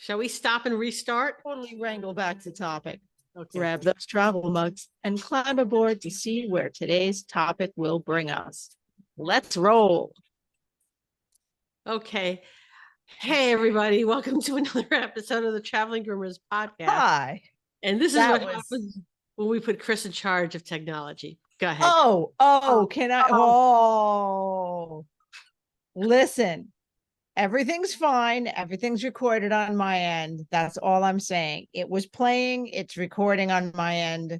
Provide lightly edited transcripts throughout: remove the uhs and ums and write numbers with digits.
Shall we stop and restart? Totally wrangle back to topic. Okay. Grab those travel mugs and climb aboard to see where today's topic will bring us. Let's roll. Okay. Hey, everybody. Welcome to another episode of the Traveling Groomers Podcast. Hi. And this is That what was- happens when we put Chris in charge of technology. Go ahead. Listen, everything's fine. Everything's recorded on my end. That's all I'm saying. It was playing. It's recording on my end.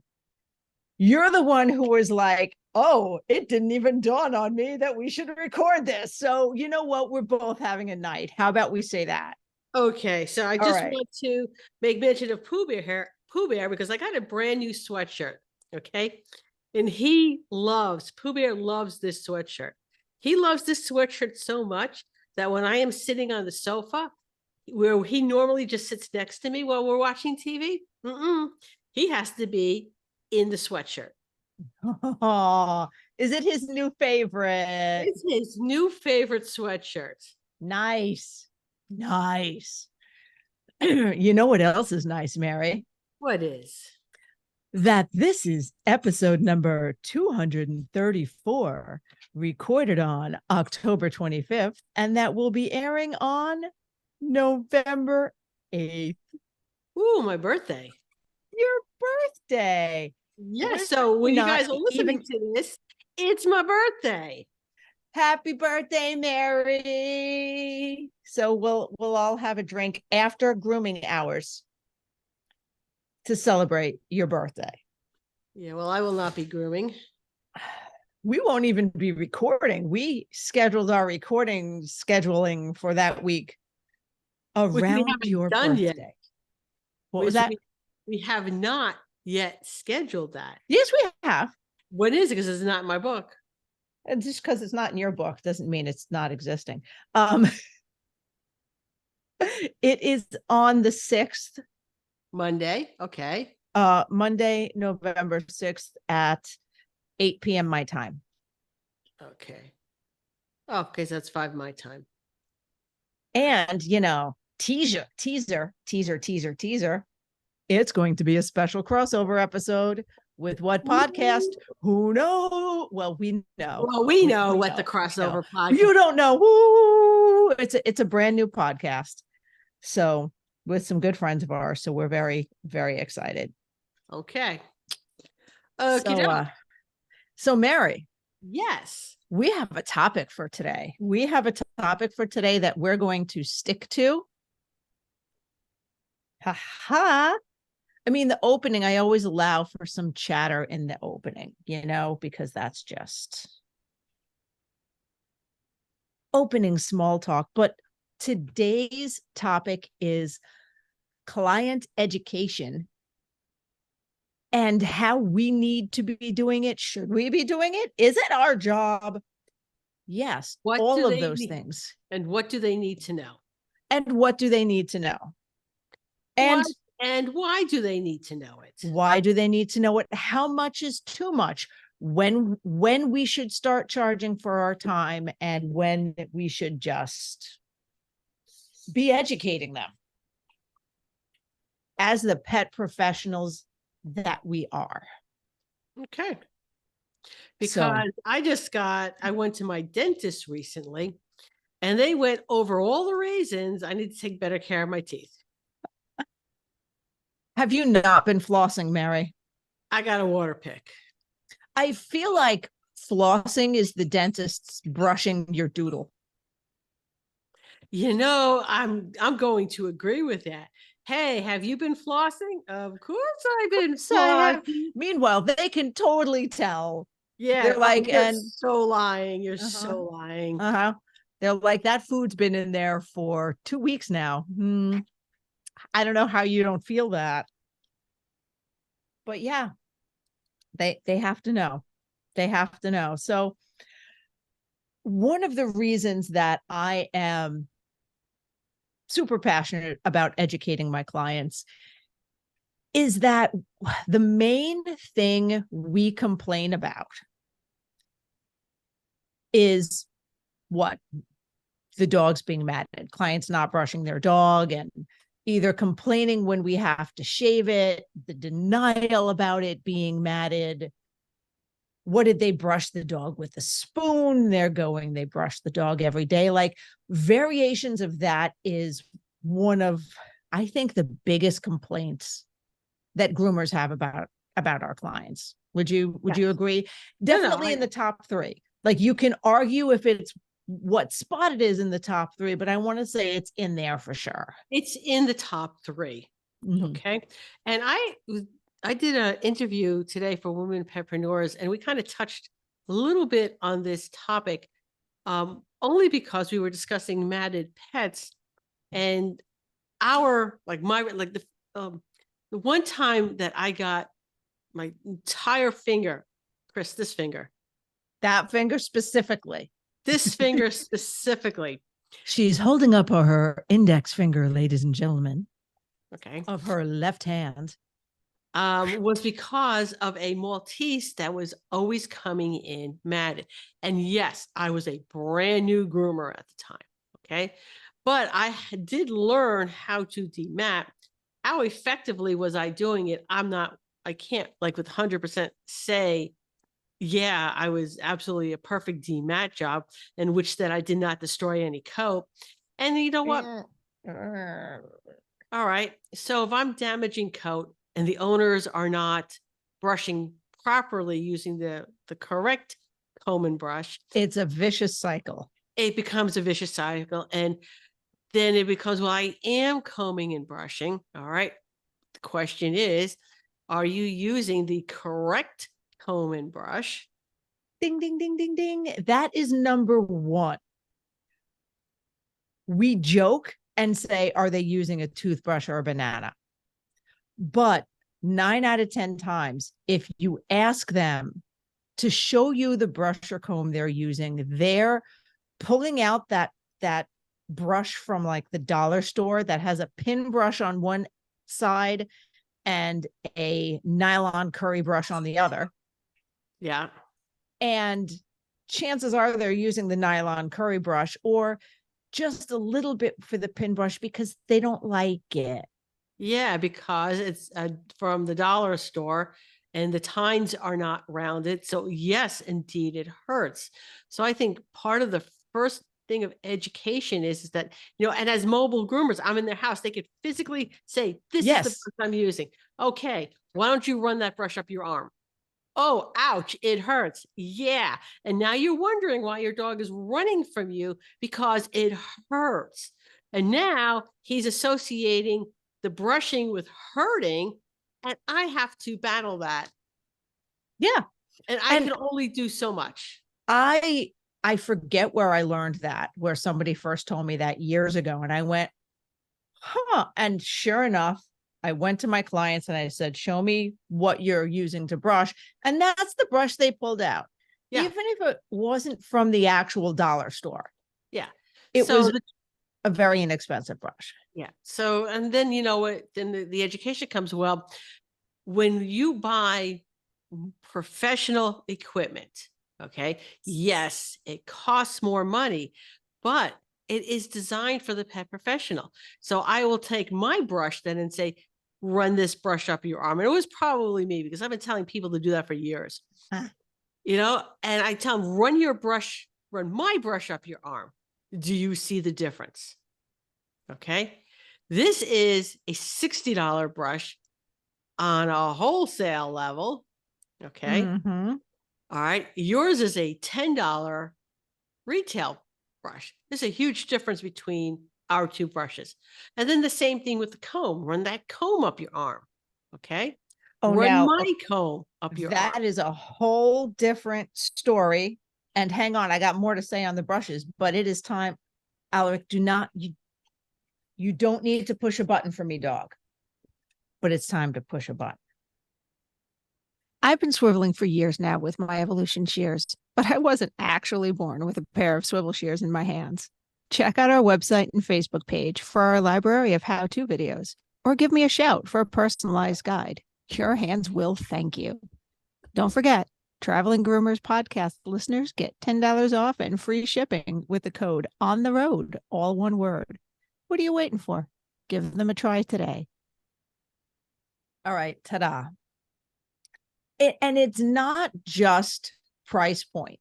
You're the one who was like, oh, it didn't even dawn on me that we should record this. So you know what? We're both having a night. How about we say that? Okay. So I just want to make mention of Pooh Bear, because I got a brand new sweatshirt. Okay. And Pooh Bear loves this sweatshirt. He loves this sweatshirt so much that when I am sitting on the sofa, where he normally just sits next to me while we're watching TV, he has to be in the sweatshirt. Oh, is it his new favorite? It's his new favorite sweatshirt. Nice. You know what else is nice, Mary? What is? That this is episode number 234, recorded on October 25th, and that will be airing on November 8th. Ooh, my birthday. Your birthday. Yes. So when you not guys are listening to this, it's my birthday. Happy birthday, Mary. So we'll all have a drink after grooming hours to celebrate your birthday. Yeah, well, I will not be grooming. We won't even be recording. We scheduled our scheduling for that week around your birthday. Yet. What was that? We have not yet scheduled that. Yes, we have. What is it? Because it's not in my book. And just because it's not in your book doesn't mean it's not existing. It is on the 6th. Monday. Okay. Monday, November 6th at 8 p.m. my time. Okay. Okay, so that's 5 my time. And, teaser. It's going to be a special crossover episode with what podcast? Who knows? Well, we know. Well, we know what the crossover podcast. You don't know. Woo! It's a brand new podcast. So with some good friends of ours. So we're very, very excited. Okay. So Mary. Yes. We have a topic for today. We have a topic for today that we're going to stick to. Ha. I mean, the opening, I always allow for some chatter in the opening, because that's just opening small talk. But today's topic is client education and how we need to be doing it. Should we be doing it? Is it our job? Yes, all of those things. And what do they need to know? And what do they need to know? And why do they need to know it? Why do they need to know it? How much is too much? When we should start charging for our time and when we should just be educating them as the pet professionals that we are. Okay. Because I went to my dentist recently and they went over all the reasons I need to take better care of my teeth. Have you not been flossing, Mary? I got a water pick. I feel like flossing is the dentist's brushing your doodle. I'm going to agree with that. Hey, have you been flossing? Of course I've been flossing. Meanwhile, they can totally tell. Yeah, they're like, you're so lying. You're so lying. They're like, that food's been in there for 2 weeks now. I don't know how you don't feel that. But yeah, they have to know. They have to know. So one of the reasons that I am super passionate about educating my clients is that the main thing we complain about is what? The dog's being matted, clients not brushing their dog and either complaining when we have to shave it, the denial about it being matted. What did they brush the dog with a spoon? They brush the dog every day. Like, variations of that is one of, I think, the biggest complaints that groomers have about our clients. Would you agree? Definitely in the top three. Like, you can argue if it's what spot it is in the top three, but I want to say it's in there for sure. It's in the top three. Mm-hmm. Okay. And I did an interview today for Women Petpreneurs, and we kind of touched a little bit on this topic, only because we were discussing matted pets, and the one time that I got my entire finger, Chris, this finger. That finger specifically. This finger specifically. She's holding up her index finger, ladies and gentlemen. Okay. Of her left hand. Was because of a Maltese that was always coming in matted. And yes, I was a brand new groomer at the time. Okay. But I did learn how to demat. How effectively was I doing it? I can't like with 100% say, yeah, I was absolutely a perfect demat job, in which that I did not destroy any coat. And you know what? All right. So if I'm damaging coat and the owners are not brushing properly using the correct comb and brush, it's a vicious cycle. It becomes a vicious cycle. And then it becomes, well, I am combing and brushing. All right. The question is, are you using the correct comb and brush? Ding, ding, ding, ding, ding. That is number one. We joke and say, are they using a toothbrush or a banana? But 9 out of 10 times, if you ask them to show you the brush or comb they're using, they're pulling out that brush from like the dollar store that has a pin brush on one side and a nylon curry brush on the other. Yeah. And chances are they're using the nylon curry brush or just a little bit for the pin brush because they don't like it. Yeah, because it's from the dollar store and the tines are not rounded. So yes, indeed, it hurts. So I think part of the first thing of education is that, and as mobile groomers, I'm in their house, they could physically say, this is the brush I'm using. Okay, why don't you run that brush up your arm? Oh, ouch, it hurts. Yeah. And now you're wondering why your dog is running from you because it hurts. And now he's associating the brushing with hurting, and I have to battle that. Yeah. And I can only do so much. I forget where I learned that, where somebody first told me that years ago. And I went, huh. And sure enough, I went to my clients and I said, show me what you're using to brush. And that's the brush they pulled out. Yeah. Even if it wasn't from the actual dollar store. Yeah. It was a very inexpensive brush. Yeah. So, and then, then the education comes, well, when you buy professional equipment, okay, yes, it costs more money, but it is designed for the pet professional. So I will take my brush then and say, run this brush up your arm. And it was probably me because I've been telling people to do that for years, and I tell them, run my brush up your arm. Do you see the difference? Okay. This is a $60 brush on a wholesale level. Okay. Mm-hmm. All right. Yours is a $10 retail brush. There's a huge difference between our two brushes. And then the same thing with the comb. Run that comb up your arm. Okay. Run my comb up your arm. That is a whole different story. And hang on, I got more to say on the brushes, but it is time. Alaric, you don't need to push a button for me, dog. But it's time to push a button. I've been swiveling for years now with my evolution shears, but I wasn't actually born with a pair of swivel shears in my hands. Check out our website and Facebook page for our library of how-to videos, or give me a shout for a personalized guide. Your hands will thank you. Don't forget, Traveling Groomers Podcast listeners get $10 off and free shipping with the code ON THE ROAD, all one word. What are you waiting for? Give them a try today. All right. Ta-da. And it's not just price point,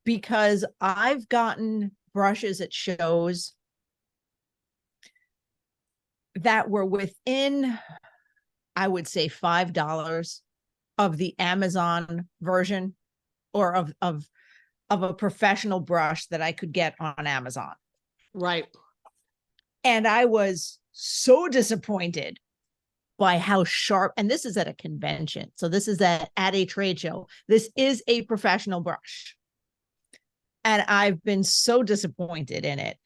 because I've gotten brushes at shows that were within, I would say, $5 of the Amazon version, or of a professional brush that I could get on Amazon. Right. And I was so disappointed by how sharp, and this is at a convention. So this is at a trade show. This is a professional brush. And I've been so disappointed in it.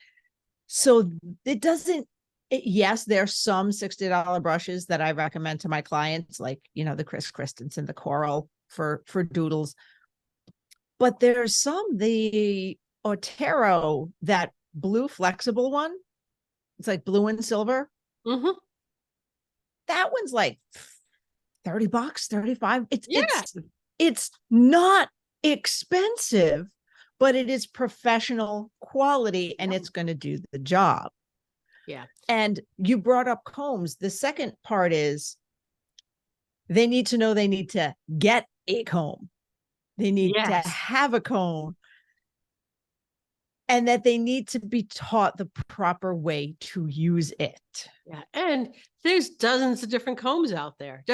So it doesn't, yes, there's some $60 brushes that I recommend to my clients, like, the Chris Christensen, the Coral for doodles. But there's some, the Otero, that blue flexible one. It's like blue and silver. Mm-hmm. That one's like $30, 35. Yeah. It's not expensive, but it is professional quality, and it's going to do the job. Yeah. And you brought up combs. The second part is they need to know they need to get a comb. They need to have a comb, and that they need to be taught the proper way to use it. Yeah. And there's dozens of different combs out there.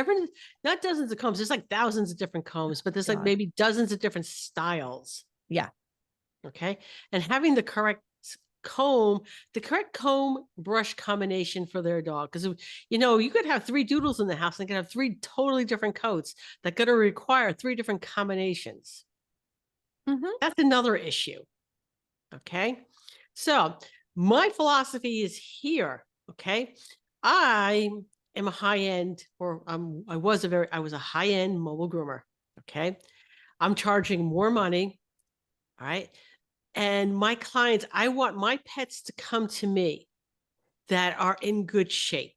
Not dozens of combs. There's like thousands of different combs, but there's like maybe dozens of different styles. Yeah. Okay. And having the correct comb brush combination for their dog. Because, you could have 3 doodles in the house and could have 3 totally different coats that going to require 3 different combinations. Mm-hmm. That's another issue. Okay. So my philosophy is here. Okay. I am a high-end, or I was a high-end mobile groomer. Okay. I'm charging more money. All right. And my clients, I want my pets to come to me that are in good shape.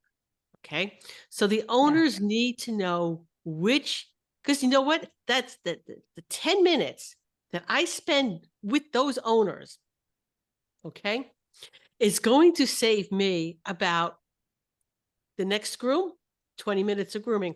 Okay. So the owners need to know because you know what? That's the 10 minutes that I spend with those owners, okay, is going to save me about the next groom, 20 minutes of grooming.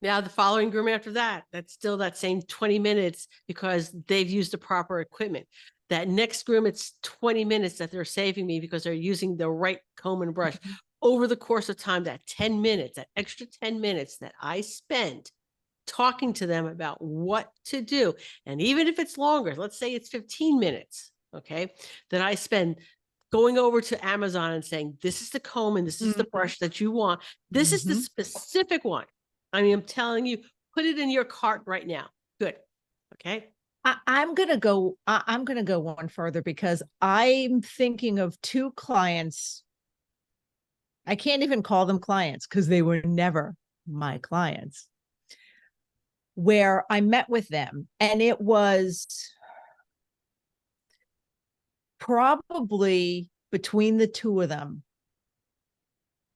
Now, the following groom after that, that's still that same 20 minutes because they've used the proper equipment. That next groom, it's 20 minutes that they're saving me because they're using the right comb and brush. Mm-hmm. Over the course of time, that 10 minutes, that extra 10 minutes that I spend talking to them about what to do. And even if it's longer, let's say it's 15 minutes, okay, that I spend going over to Amazon and saying, this is the comb and this is the brush that you want. This is the specific one. I mean, I'm telling you, put it in your cart right now. Good. Okay. I'm going to go one further, because I'm thinking of 2 clients. I can't even call them clients because they were never my clients, where I met with them, and it was probably between the 2 of them,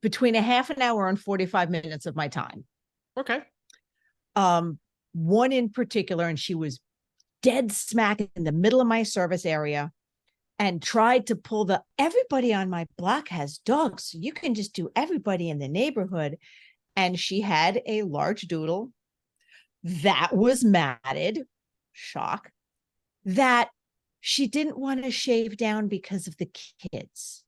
between a half an hour and 45 minutes of my time. Okay. One in particular, and she was dead smack in the middle of my service area, and tried to pull everybody on my block has dogs, so you can just do everybody in the neighborhood. And she had a large doodle that was matted, shock, that she didn't want to shave down because of the kids.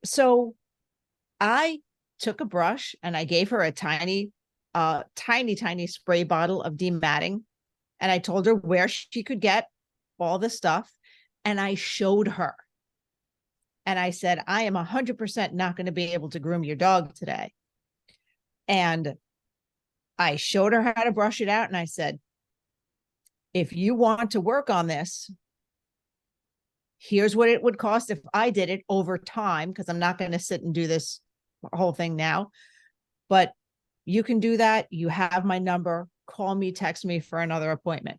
So I took a brush and I gave her a tiny spray bottle of dematting. And I told her where she could get all the stuff. And I showed her. And I said, I am 100% not going to be able to groom your dog today. And I showed her how to brush it out. And I said, if you want to work on this, here's what it would cost if I did it over time, because I'm not going to sit and do this whole thing now. But you can do that. You have my number. Call me, text me for another appointment.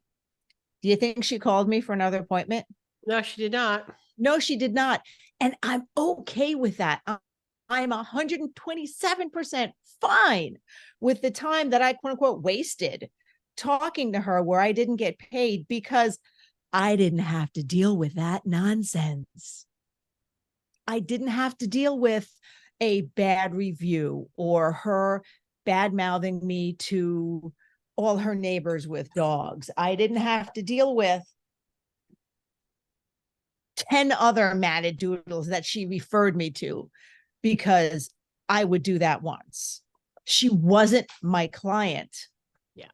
Do you think she called me for another appointment? No, she did not. No, she did not. And I'm okay with that. I'm 127% fine with the time that I, quote unquote, wasted talking to her where I didn't get paid, because I didn't have to deal with that nonsense. I didn't have to deal with a bad review or her bad mouthing me to all her neighbors with dogs. I didn't have to deal with 10 other matted doodles that she referred me to because I would do that once. She wasn't my client. Yeah.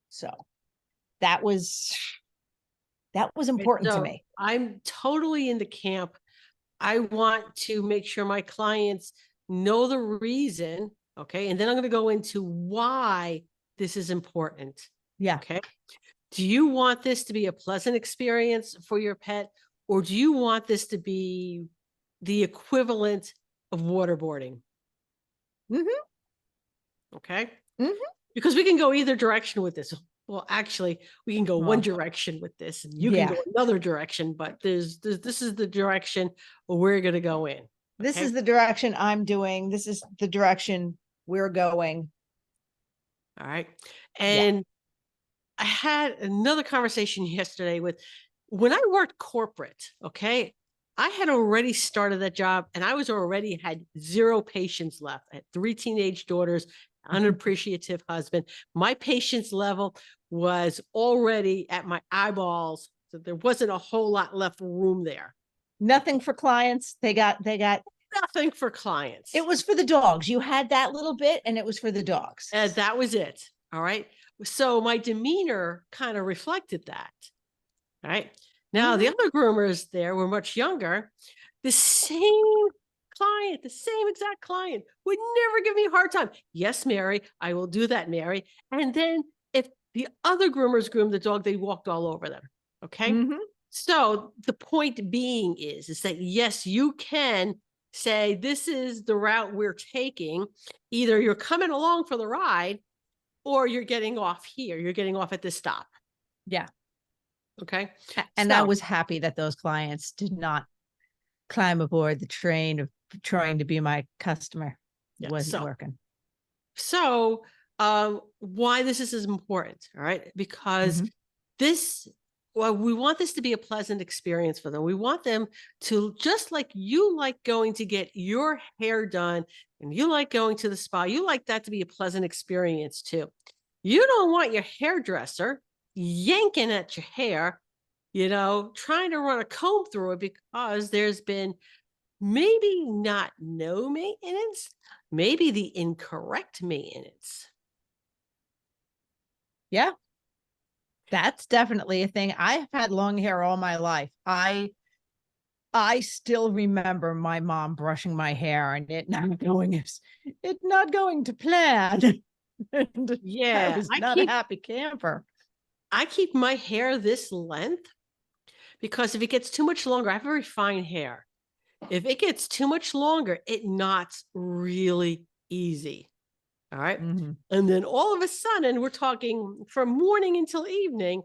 So that was important to me. I'm totally in the camp. I want to make sure my clients know the reason. Okay. And then I'm going to go into why this is important. Yeah. Okay. Do you want this to be a pleasant experience for your pet, or do you want this to be the equivalent of waterboarding? Mm-hmm. Okay. Mm-hmm. Because we can go either direction with this. Well, actually, we can go one direction with this, and you can go another direction. But this is the direction we're going to go in. Okay? This is the direction I'm doing. This is the direction we're going. All right. And I had another conversation yesterday with, when I worked corporate, okay, I had already started that job and I was already had 0 patients left. I had 3 teenage daughters, unappreciative husband. My patience level was already at my eyeballs. So there wasn't a whole lot left room there. Nothing for clients. They got nothing for clients. It was for the dogs. You had that little bit and it was for the dogs. That was it. All right. So my demeanor kind of reflected that. All right. Now, the other groomers there were much younger. The same client, the same exact client would never give me a hard time. Yes, Mary, I will do that, Mary. And then if the other groomers groomed the dog, they walked all over them. Okay. So the point being is that, yes, you can say, this is the route we're taking. Either you're coming along for the ride or you're getting off here. You're getting off at this stop. Yeah. Okay. And I was happy that those clients did not climb aboard the train of trying to be my customer. It wasn't working. So why this is important, all right? Because we want this to be a pleasant experience for them. We want them to, just like you like going to get your hair done and you like going to the spa, you like that to be a pleasant experience too. You don't want your hairdresser yanking at your hair, trying to run a comb through it because there's been maybe not no maintenance, maybe the incorrect maintenance. Yeah. That's definitely a thing. I've had long hair all my life. I still remember my mom brushing my hair and it not going to plan. Yeah. I was not a happy camper. I keep my hair this length because if it gets too much longer, I have very fine hair. If it gets too much longer, it knots really easy. All right. And then all of a sudden, we're talking from morning until evening.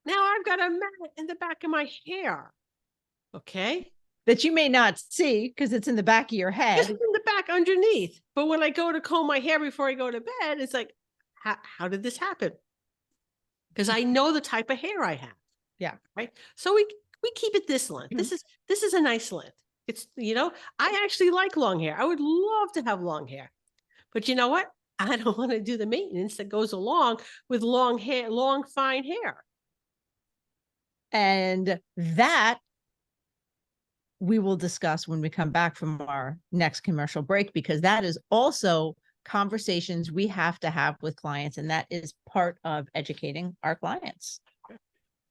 Now I've got a mat in the back of my hair. Okay. That you may not see because it's in the back of your head. It's in the back underneath. But when I go to comb my hair before I go to bed, it's like, how did this happen? Because I know the type of hair I have. Yeah. Right. So we keep it this length. This is a nice length. It's, I actually like long hair. I would love to have long hair. But you know what? I don't want to do the maintenance that goes along with long hair, long, fine hair. And that we will discuss when we come back from our next commercial break, because that is also conversations we have to have with clients. And that is part of educating our clients.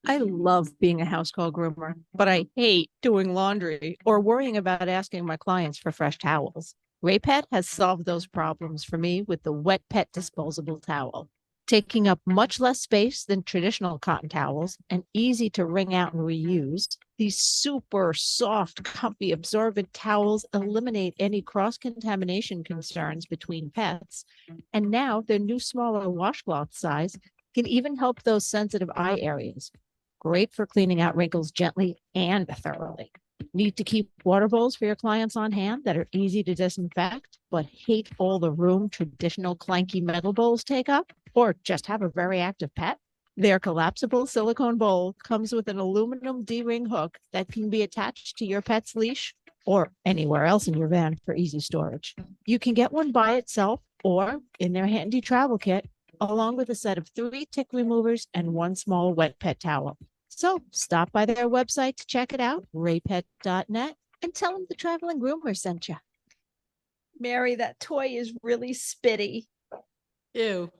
I love being a house call groomer, but I hate doing laundry or worrying about asking my clients for fresh towels. Raypet has solved those problems for me with the Wet Pet disposable towel, taking up much less space than traditional cotton towels and easy to wring out and reuse. These super soft, comfy, absorbent towels eliminate any cross-contamination concerns between pets. And now their new smaller washcloth size can even help those sensitive eye areas. Great for cleaning out wrinkles gently and thoroughly. Need to keep water bowls for your clients on hand that are easy to disinfect, but hate all the room traditional clanky metal bowls take up? Or just have a very active pet? Their collapsible silicone bowl comes with an aluminum D-ring hook that can be attached to your pet's leash or anywhere else in your van for easy storage. You can get one by itself or in their handy travel kit, along with a set of 3 tick removers and 1 small wet pet towel. So stop by their website to check it out, raypet.net, and tell them the Traveling Groomer sent you. Mary, that toy is really spitty. Ew.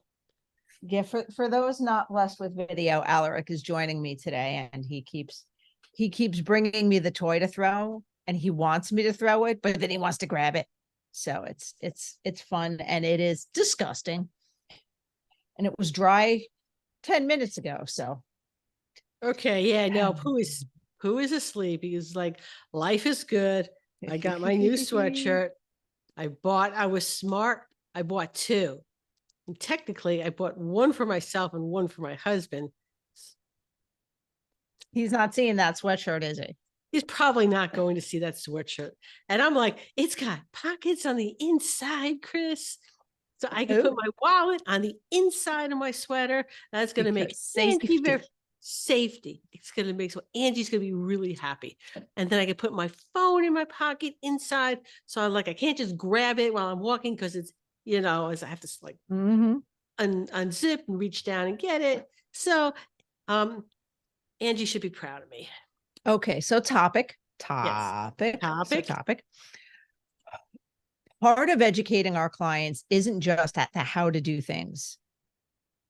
Yeah, for those not blessed with video, Alaric is joining me today, and he keeps bringing me the toy to throw, and he wants me to throw it, but then he wants to grab it. So it's fun, and it is disgusting. And it was dry 10 minutes ago. So Okay, yeah, no, Pooh is asleep. He's like, life is good. I got my new sweatshirt. I was smart. I bought 2. And technically, I bought 1 for myself and 1 for my husband. he's not seeing that sweatshirt, is he? He's probably not going to see that sweatshirt. And I'm like, it's got pockets on the inside, Chris. So I can put my wallet on the inside of my sweater. That's going to make Angie very safety. It's going to make so Angie's going to be really happy. And then I can put my phone in my pocket inside. So I'm like, I can't just grab it while I'm walking because it's, as I have to like unzip and reach down and get it. So Angie should be proud of me. Okay, so topic. Part of educating our clients isn't just at the how to do things.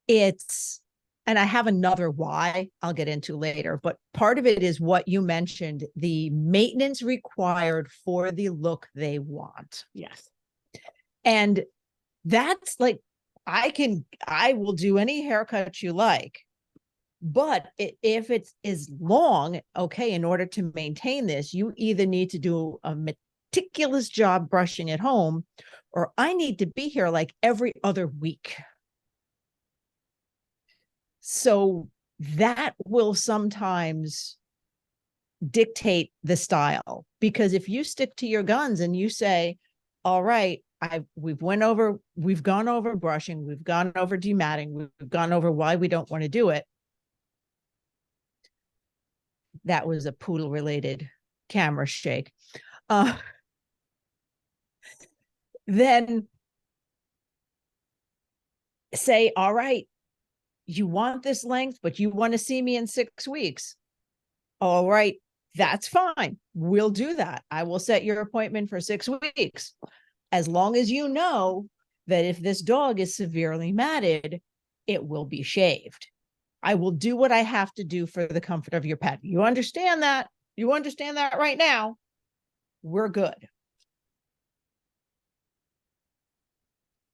And I have another why I'll get into later, but part of it is what you mentioned, the maintenance required for the look they want. Yes. And that's like, I will do any haircut you like, but if it is long, okay, in order to maintain this, you either need to do a meticulous job brushing at home, or I need to be here like every other week. So that will sometimes dictate the style, because if you stick to your guns and you say, all right, we've gone over brushing, we've gone over dematting, we've gone over why we don't want to do it. That was a poodle related camera shake. Then say, all right, you want this length, but you want to see me in 6 weeks. All right, that's fine. We'll do that. I will set your appointment for 6 weeks. As long as you know that if this dog is severely matted, it will be shaved. I will do what I have to do for the comfort of your pet. You understand that? You understand that right now? We're good.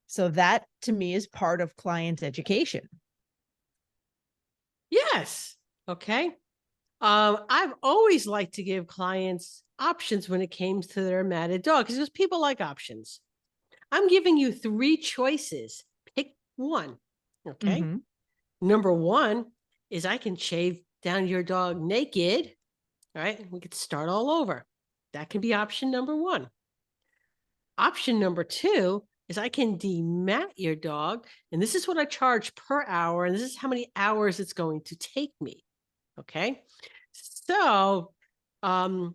So that to me is part of client education. Yes. Okay. I've always liked to give clients options when it comes to their matted dog, because people like options. I'm giving you 3 choices. Pick one. Okay. Mm-hmm. Number 1 is I can shave down your dog naked. All right. We could start all over. That can be option number 1. Option number 2 is I can demat your dog. And this is what I charge per hour. And this is how many hours it's going to take me. Okay. So, and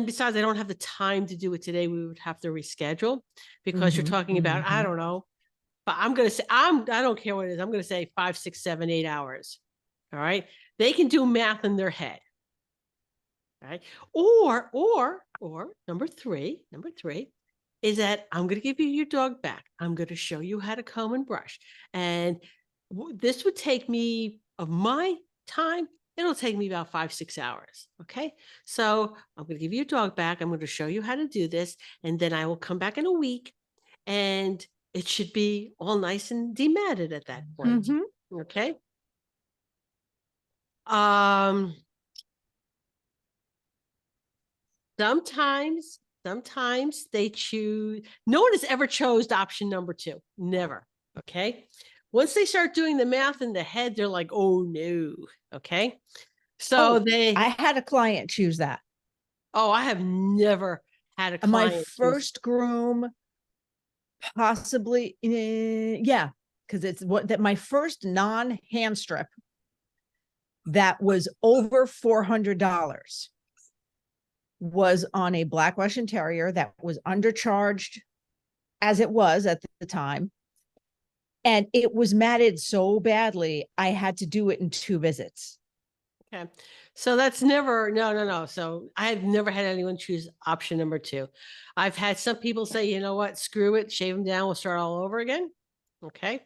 besides, I don't have the time to do it today. We would have to reschedule, because you're talking about, I don't know, but I'm going to say, I don't care what it is. I'm going to say 5, 6, 7, 8 hours. All right. They can do math in their head. All right. Or number three is that I'm going to give you your dog back. I'm going to show you how to comb and brush. And this would take me, of my time, it'll take me about 5, 6 hours. Okay. So I'm going to give you your dog back. I'm going to show you how to do this. And then I will come back in a week, and it should be all nice and dematted at that point. Mm-hmm. Okay. Sometimes they choose. No one has ever chose option number 2. Never. Okay. Once they start doing the math in the head, they're like, oh no. Okay. So I had a client choose that. Oh, I have never had a client. My first groom, possibly, yeah, because it's my first non-hand strip that was over $400 was on a Black Russian Terrier that was undercharged as it was at the time. And it was matted so badly, I had to do it in 2 visits. Okay. So that's never, no. So I've never had anyone choose option number 2. I've had some people say, you know what, screw it, shave them down, we'll start all over again. Okay. And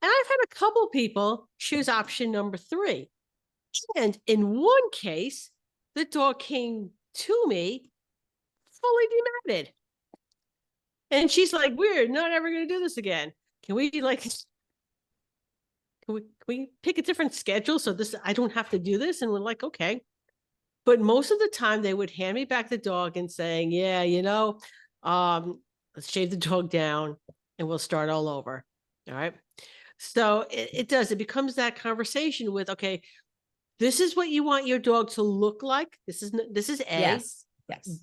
I've had a couple people choose option number 3. And in one case, the dog came to me fully dematted. And she's like, we're not ever going to do this again. Can we can we pick a different schedule so this I don't have to do this? And we're like, okay. But most of the time they would hand me back the dog and saying, yeah, let's shave the dog down and we'll start all over. All right. So it becomes that conversation with, okay, this is what you want your dog to look like. This is A. Yes.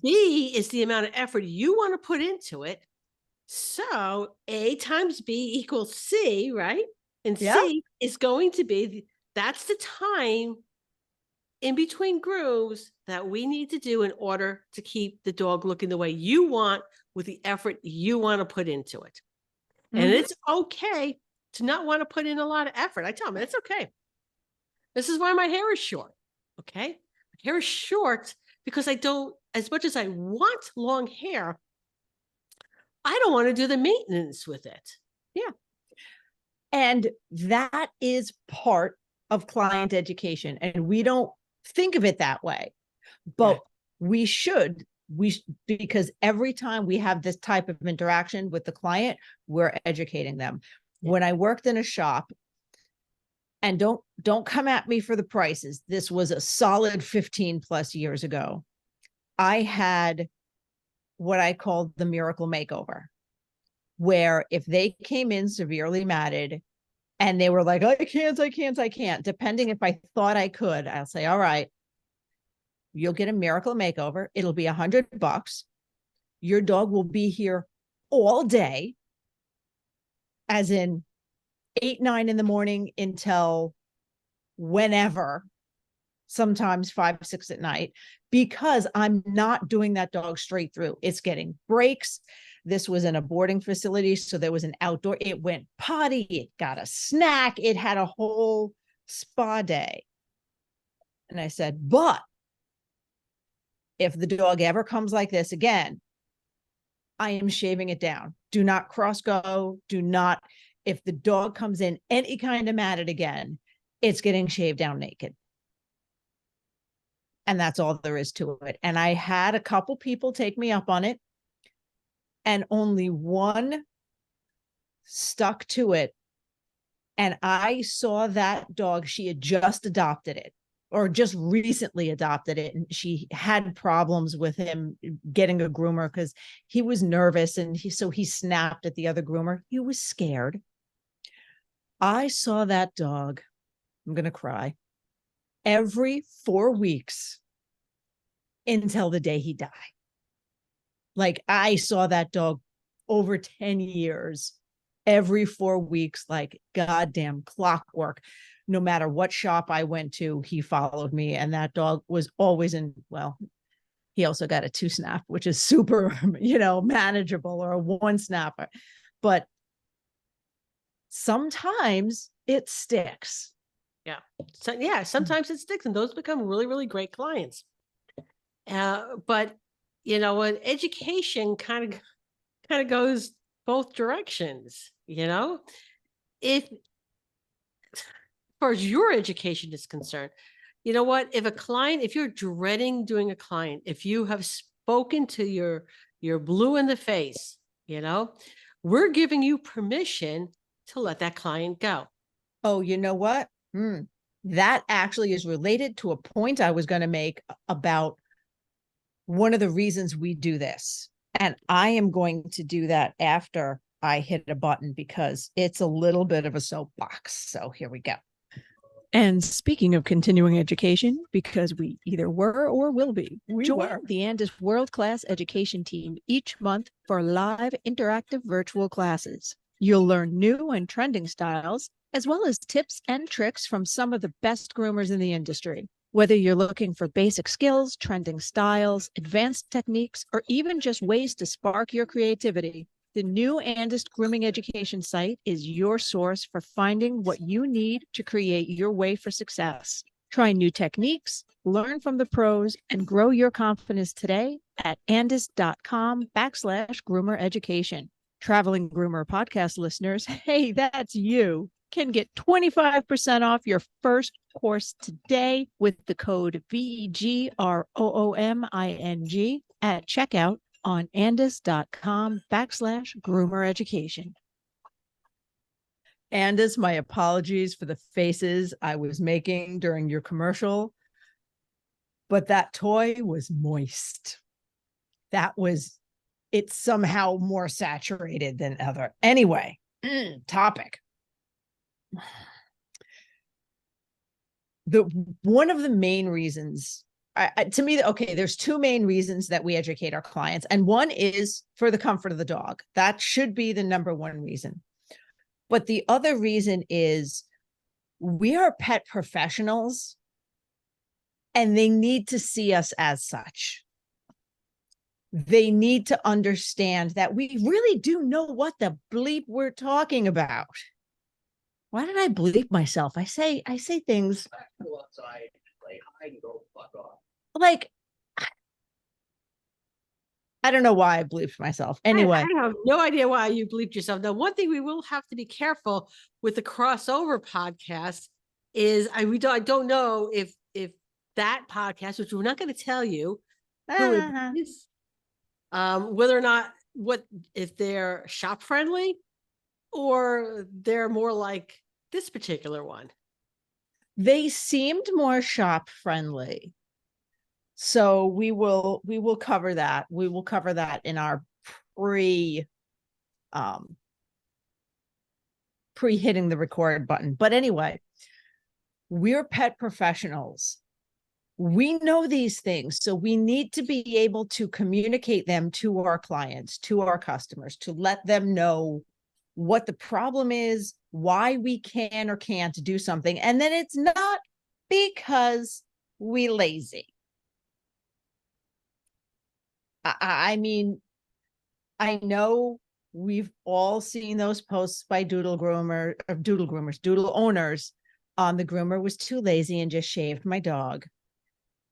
B is the amount of effort you want to put into it. So A times B equals C, right? And C is going to be, that's the time in between grooves that we need to do in order to keep the dog looking the way you want with the effort you want to put into it. And it's okay to not want to put in a lot of effort. I tell them, it's okay. This is why my hair is short. Okay. My hair is short because I don't, as much as I want long hair, I don't want to do the maintenance with it. Yeah. And that is part of client education. And we don't think of it that way, but we should, because every time we have this type of interaction with the client, we're educating them. When I worked in a shop, and don't come at me for the prices, this was a solid 15 plus years ago, I had what I called the miracle makeover, where if they came in severely matted and they were like, I can't, depending if I thought I could, I'll say, all right, you'll get a miracle makeover. It'll be $100. Your dog will be here all day, as in 8, 9 in the morning until whenever, sometimes 5, 6 at night, because I'm not doing that dog straight through. It's getting breaks. This was in a boarding facility, so there was an outdoor, it went potty, it got a snack, it had a whole spa day. And I said, but if the dog ever comes like this again, I am shaving it down. Do not cross go. Do not, if the dog comes in any kind of matted again, it's getting shaved down naked. And that's all there is to it. And I had a couple people take me up on it, and only one stuck to it. And I saw that dog, she had just adopted it, or just recently adopted it. And she had problems with him getting a groomer because he was nervous. And so he snapped at the other groomer. He was scared. I saw that dog, I'm going to cry, every 4 weeks until the day he died. Like, I saw that dog over 10 years, every 4 weeks, like goddamn clockwork. No matter what shop I went to, he followed me. And that dog was always in, well, he also got a 2 snap, which is super, manageable, or a 1 snapper. But sometimes it sticks. Yeah. So sometimes it sticks, and those become really, really great clients. But when education kind of goes both directions, if, as far as your education is concerned, you know what, if you're dreading doing a client, if you have spoken to your blue in the face, we're giving you permission to let that client go. Oh, you know what? That actually is related to a point I was going to make about one of the reasons we do this. And I am going to do that after I hit a button, because it's a little bit of a soapbox. So here we go. And speaking of continuing education, because we either were or will be, join the Andis world-class education team each month for live interactive virtual classes. You'll learn new and trending styles, as well as tips and tricks from some of the best groomers in the industry. Whether you're looking for basic skills, trending styles, advanced techniques, or even just ways to spark your creativity, the new Andis Grooming Education site is your source for finding what you need to create your way for success. Try new techniques, learn from the pros, and grow your confidence today at andis.com/groomer education. Traveling Groomer Podcast listeners, hey, that's you, can get 25% off your first course today with the code VEGROOMING at checkout on andis.com/groomer education. Andis, my apologies for the faces I was making during your commercial, but that toy was moist. It's somehow more saturated than other. Anyway, topic. One of the main reasons, to me, okay, there's two main reasons that we educate our clients, and one is for the comfort of the dog. That should be the number one reason. But the other reason is we are pet professionals, and they need to see us as such. They need to understand that we really do know what the bleep we're talking about. Why did I bleep myself? I say things Go outside, play hide, and go fuck off. like, I don't know why I bleeped myself. Anyway, I have no idea why you bleeped yourself. Now, one thing we will have to be careful with the crossover podcast is I don't know if that podcast, which we're not going to tell you who it is, whether or not if they're shop friendly or they're more like this particular one. they seemed more shop friendly. So we will cover that. We will cover that in our pre hitting the record button. But anyway, we're pet professionals. We know these things, so we need to be able to communicate them to our clients, to our customers, to let them know what the problem is, why we can or can't do something. And then it's not because we lazy. I mean, I know we've all seen those posts by doodle owners. The groomer was too lazy and just shaved my dog.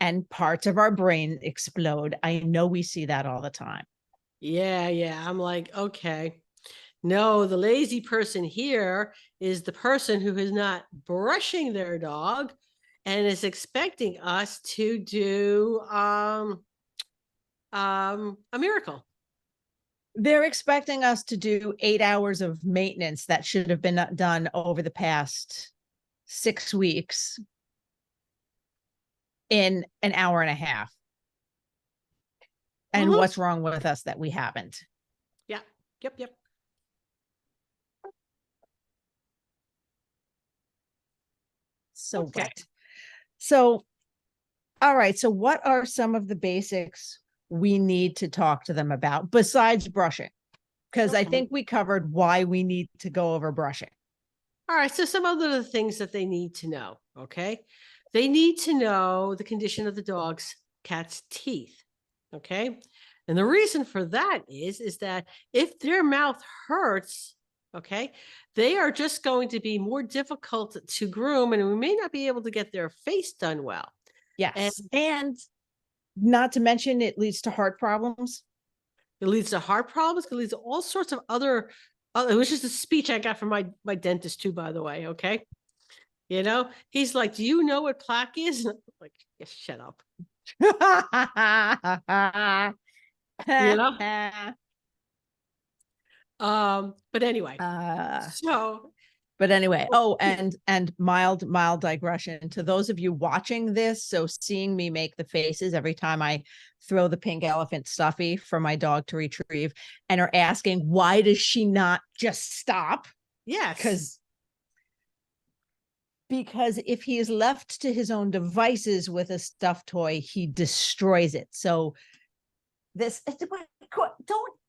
And parts of our brain explode. I know we see that all the time. Yeah. I'm like, okay. No, the lazy person here is the person who is not brushing their dog and is expecting us to do a miracle. They're expecting us to do 8 hours of maintenance that should have been done over the past 6 weeks in an hour and a half. And what's wrong with us that we haven't? Yeah. Yep. So okay. what? So, all right. So what are some of the basics we need to talk to them about besides brushing? Because I think we covered why we need to go over brushing. All right. So some of the things that they need to know. Okay. They need to know the condition of the cat's teeth. Okay. And the reason for that is that if their mouth hurts, okay, they are just going to be more difficult to groom, and we may not be able to get their face done well. Yes. And not to mention, it leads to heart problems. It leads to heart problems. It leads to all sorts of other, which is the speech I got from my dentist too, by the way. Okay. You know, he's like, do you know what plaque is? And I'm like, yes, shut up. You know? But anyway. But anyway, and mild digression to those of you watching this. So seeing me make the faces every time I throw the pink elephant stuffy for my dog to retrieve and are asking, why does she not just stop? Yes. Because if he is left to his own devices with a stuffed toy, he destroys it. So don't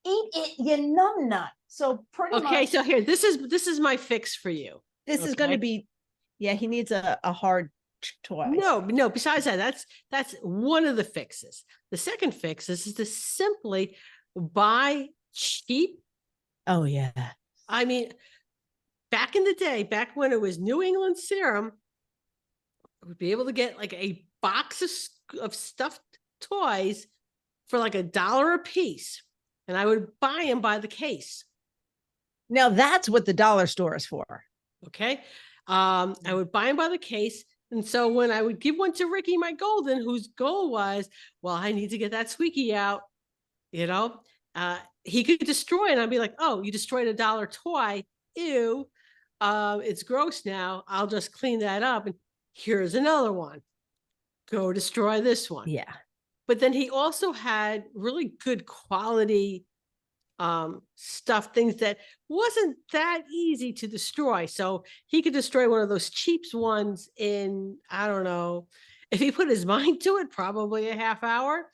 eat it, you numbnut. So pretty much. So here, this is my fix for you. this is going to be, he needs a hard toy. No, besides that, that's one of the fixes. The second fix is to simply buy cheap. Oh yeah. I mean, back in the day, back when it was New England serum, I would be able to get like a box of stuffed toys for like $1 a piece. And I would buy them by the case. Now that's what the dollar store is for. Okay. I would buy them by the case. And so when I would give one to Ricky, my golden, whose goal was, well, I need to get that squeaky out, he could destroy it. And I'd be like, oh, you destroyed a $1 toy. Ew. It's gross now. I'll just clean that up. And here's another one. Go destroy this one. Yeah. But then he also had really good quality stuff, things that wasn't that easy to destroy. So he could destroy one of those cheap ones in, I don't know, if he put his mind to it, probably a half hour.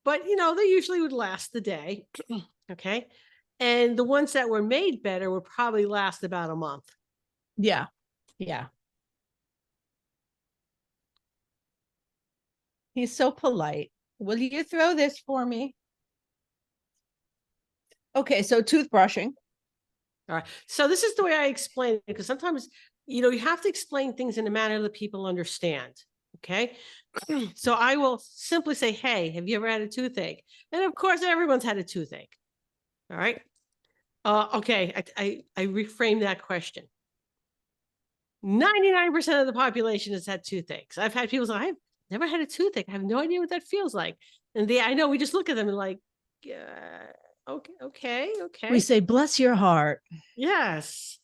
But, they usually would last the day. Okay. And the ones that were made better would probably last about a month. Yeah. Yeah. He's so polite. Will you throw this for me? Okay, so toothbrushing. All right. So this is the way I explain it, because sometimes, you have to explain things in a manner that people understand. Okay. So I will simply say, hey, have you ever had a toothache? And of course, everyone's had a toothache. All right. Okay. I reframe that question. 99% of the population has had toothaches. I've had people say, I've never had a toothache. I have no idea what that feels like. And I know we just look at them and like, okay. We say, bless your heart. Yes.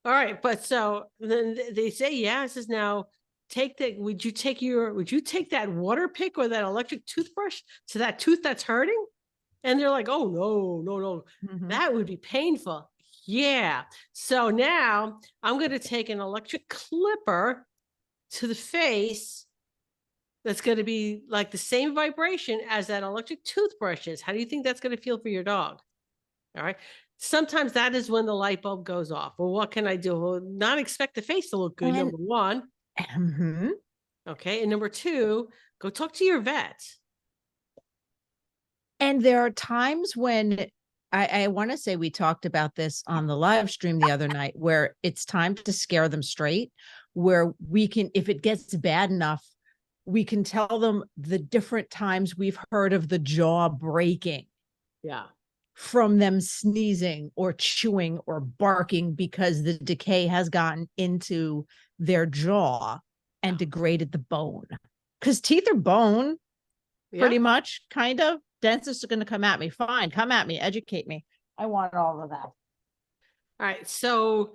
All right. But so then they say, yes, is now would you take that water pick or that electric toothbrush to that tooth that's hurting? And they're like, oh, no. Mm-hmm. That would be painful. Yeah. So now I'm going to take an electric clipper to the face that's going to be like the same vibration as that electric toothbrush is. How do you think that's going to feel for your dog? All right. Sometimes that is when the light bulb goes off. Well, what can I do? Well, not expect the face to look good, number one. Mm-hmm. Okay. And number two, go talk to your vet. And there are times when I want to say we talked about this on the live stream the other night, where it's time to scare them straight, where we can, if it gets bad enough, we can tell them the different times we've heard of the jaw breaking. Yeah. From them sneezing or chewing or barking because the decay has gotten into their jaw and degraded the bone. Because teeth are bone, pretty much, kind of. Dentists are going to come at me. Fine, come at me, educate me. I want all of that. All right. So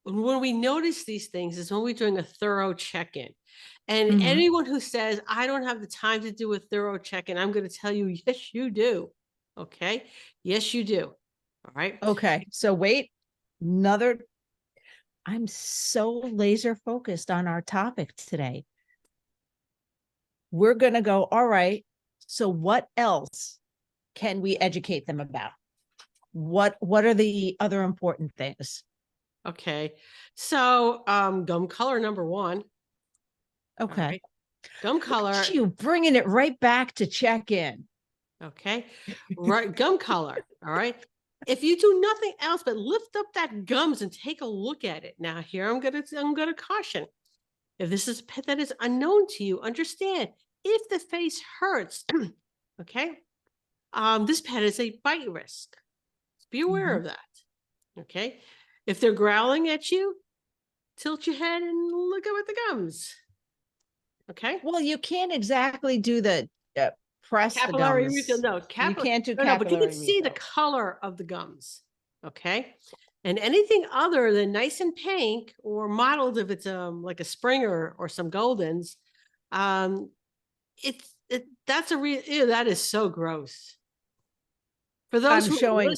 when we notice these things is when we're doing a thorough check-in. And anyone who says, I don't have the time to do a thorough check-in, I'm going to tell you, yes, you do. Okay. Yes, you do. All right. Okay. So wait, I'm so laser focused on our topic today. We're going to go, all right. So what else can we educate them about? What are the other important things? Okay. So gum color, number one. Okay. Right. Gum color. You bringing it right back to check in. Okay. Right. Gum color. All right. If you do nothing else but lift up that gums and take a look at it. Now here I'm gonna caution. If this is a pet that is unknown to you, understand if the face hurts, okay, this pet is a bite risk. Be aware of that. Okay. If they're growling at you, tilt your head and look up at the gums. Okay. Well, you can't exactly do the press capillary the gums. refill. No, you can't do no, but you can refill. see the color of the gums. Okay. And anything other than nice and pink or mottled, if it's like a Springer or some Goldens, that's a real, that is so gross. For those I'm showing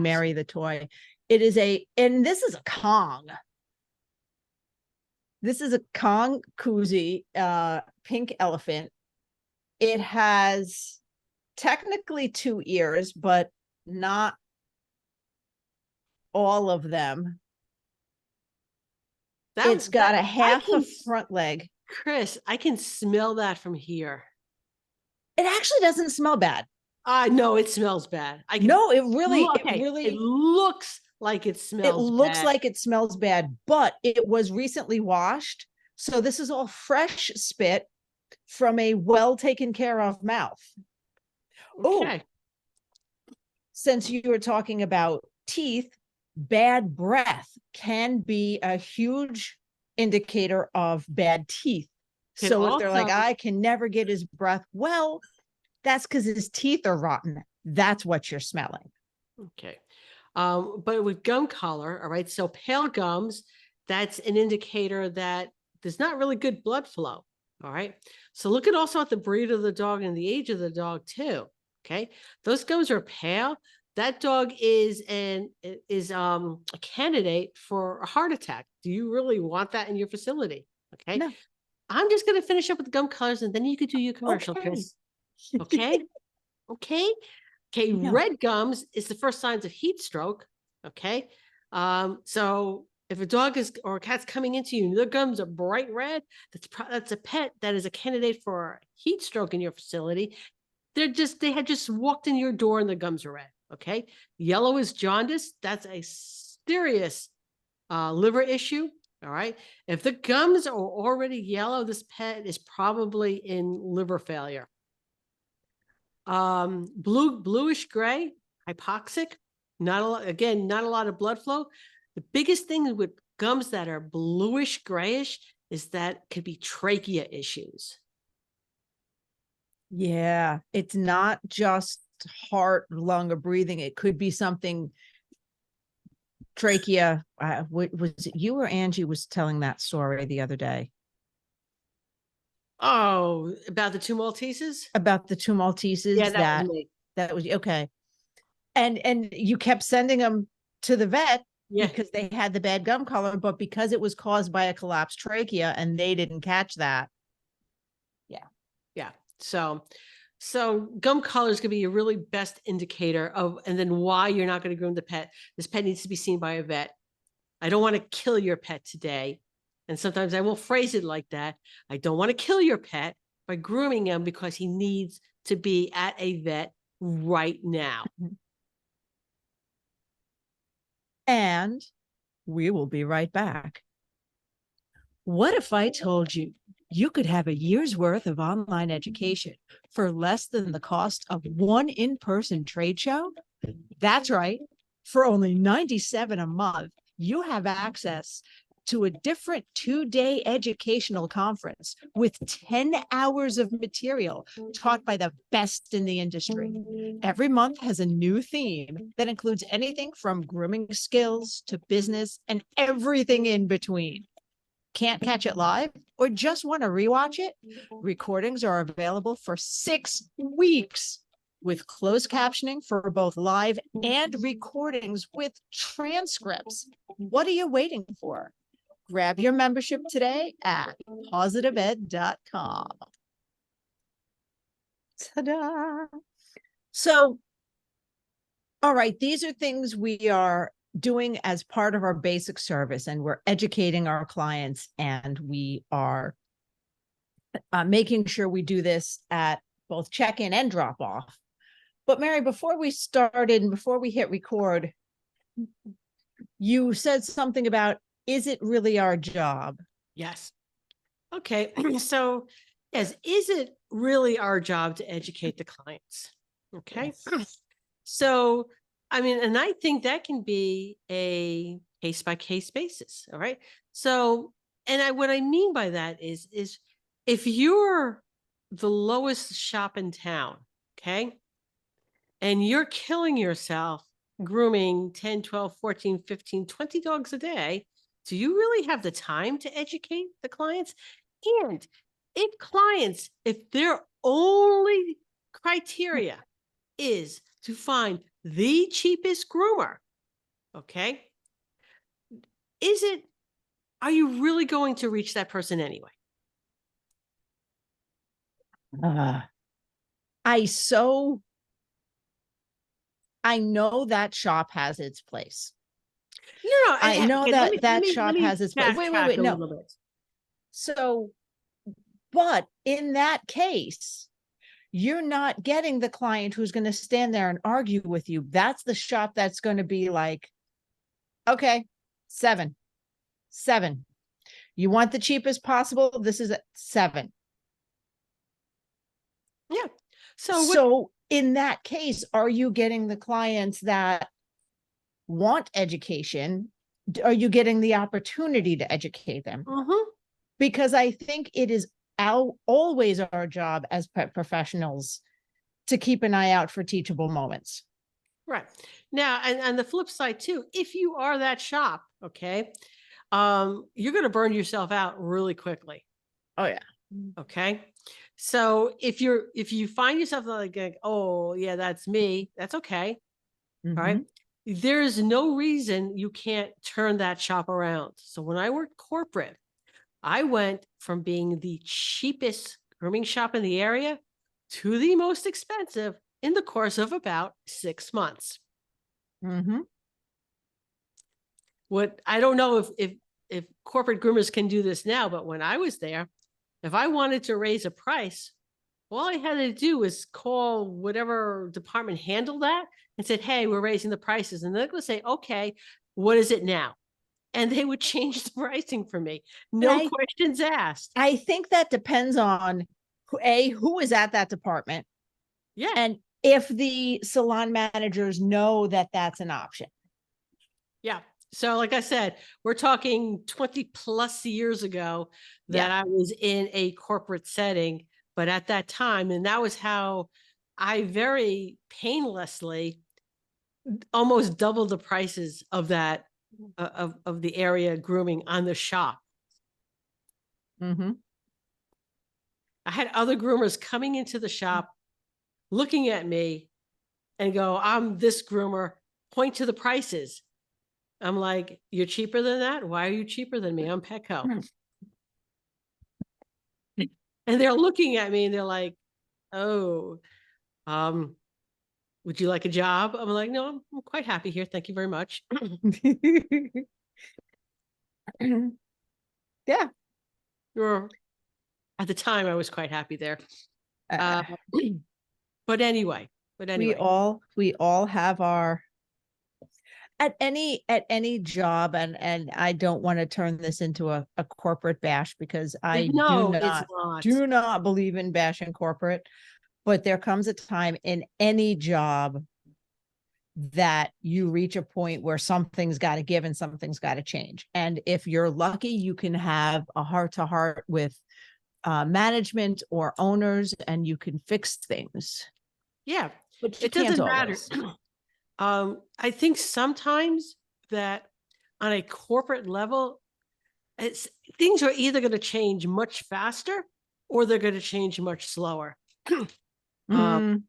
Mary the toy. It is and this is a Kong. This is a Kong koozie, pink elephant. It has technically 2 ears, but not all of them. It's got a half can, a front leg. Chris, I can smell that from here. It actually doesn't smell bad. No, it smells bad. No, it really, it looks like it smells bad. like it smells bad, but it was recently washed. So this is all fresh spit from a well taken care of mouth. Okay. Oh, since you were talking about teeth, bad breath can be a huge indicator of bad teeth. So if they're like, I can never get his breath, well, that's because his teeth are rotten. That's what you're smelling. Okay. But with gum color, all right, so pale gums, that's an indicator that there's not really good blood flow. All right. So look at also at the breed of the dog and the age of the dog too. Okay. Those gums are pale. That dog is a candidate for a heart attack. Do you really want that in your facility? Okay. No. I'm just going to finish up with the gum colors and then you could do your commercial, Chris. Okay. Okay. Okay. No. Red gums is the first signs of heat stroke. Okay. So if a dog is or a cat's coming into you and their gums are bright red, that's a pet that is a candidate for heat stroke in your facility. They had just walked in your door and the gums are red. Okay. Yellow is jaundice. That's a serious liver issue. All right. If the gums are already yellow, this pet is probably in liver failure. Bluish gray, hypoxic, not a lot of blood flow. The biggest thing with gums that are bluish grayish is that could be trachea issues. Yeah, it's not just heart, lung, or breathing. It could be something trachea. Was it you or Angie was telling that story the other day? Oh, about the two Malteses? About the two Malteses? Yeah, that was okay. And you kept sending them to the vet because they had the bad gum color, but because it was caused by a collapsed trachea and they didn't catch that. Yeah. So gum colors could be a really best indicator of, and then why you're not going to groom the pet. This pet needs to be seen by a vet. I don't want to kill your pet today. And sometimes I will phrase it like that. I don't want to kill your pet by grooming him because he needs to be at a vet right now. And we will be right back. What if I told you you could have a year's worth of online education for less than the cost of one in-person trade show? That's right. For only $97 a month, you have access to a different 2-day educational conference with 10 hours of material taught by the best in the industry. Every month has a new theme that includes anything from grooming skills to business and everything in between. Can't catch it live or just want to rewatch it? Recordings are available for 6 weeks with closed captioning for both live and recordings with transcripts. What are you waiting for? Grab your membership today at positiveed.com. Ta-da! So, all right, these are things we are doing as part of our basic service, and we're educating our clients, and we are making sure we do this at both check-in and drop-off. But Mary, before we started and before we hit record, you said something about, is it really our job? Yes. Okay. So, yes, is it really our job to educate the clients? Okay. Yes. So, I mean, and I think that can be a case-by-case basis. All right. So, and what I mean by that is if you're the lowest shop in town, okay, and you're killing yourself grooming 10, 12, 14, 15, 20 dogs a day, do you really have the time to educate the clients? And if their only criteria is to find the cheapest groomer, okay, are you really going to reach that person anyway? I know that shop has its place. No, I know okay, that let that me shop has its, wait, backtrack a no. little bit. So, but in that case, you're not getting the client who's going to stand there and argue with you. That's the shop that's going to be like, okay, 7. You want the cheapest possible? This is a 7. Yeah. So So in that case, are you getting the clients that want education? Are you getting the opportunity to educate them? Because I think it is always our job as pet professionals to keep an eye out for teachable moments. Right. Now, and the flip side too, if you are that shop, okay, you're going to burn yourself out really quickly. Oh yeah. Okay. So if you find yourself like, oh yeah, that's me, that's okay. All right. There's no reason you can't turn that shop around. So when I worked corporate, I went from being the cheapest grooming shop in the area to the most expensive in the course of about 6 months. What I don't know if corporate groomers can do this now, but when I was there, if I wanted to raise a price, all I had to do was call whatever department handled that and said, "Hey, we're raising the prices," and they're going to say, "Okay, what is it now?" And they would change the pricing for me, no questions asked. I think that depends on who is at that department. Yeah. And if the salon managers know that that's an option. Yeah. So like I said, we're talking 20 plus years ago that I was in a corporate setting, but at that time, and that was how I very painlessly almost doubled the prices of that of the area grooming on the shop. I had other groomers coming into the shop, looking at me and go, "I'm this groomer," point to the prices. I'm like, "You're cheaper than that? Why are you cheaper than me? I'm Petco." And they're looking at me and they're like, "Oh, would you like a job?" I'm like, "No, I'm quite happy here. Thank you very much." Yeah. Or at the time I was quite happy there. But anyway, we all have our at any job, and I don't want to turn this into a corporate bash, because I do not believe in bashing corporate, but there comes a time in any job that you reach a point where something's got to give and something's got to change. And if you're lucky, you can have a heart-to-heart with management or owners, and you can fix things. Yeah, but it doesn't matter. I think sometimes that on a corporate level, things are either going to change much faster or they're going to change much slower. And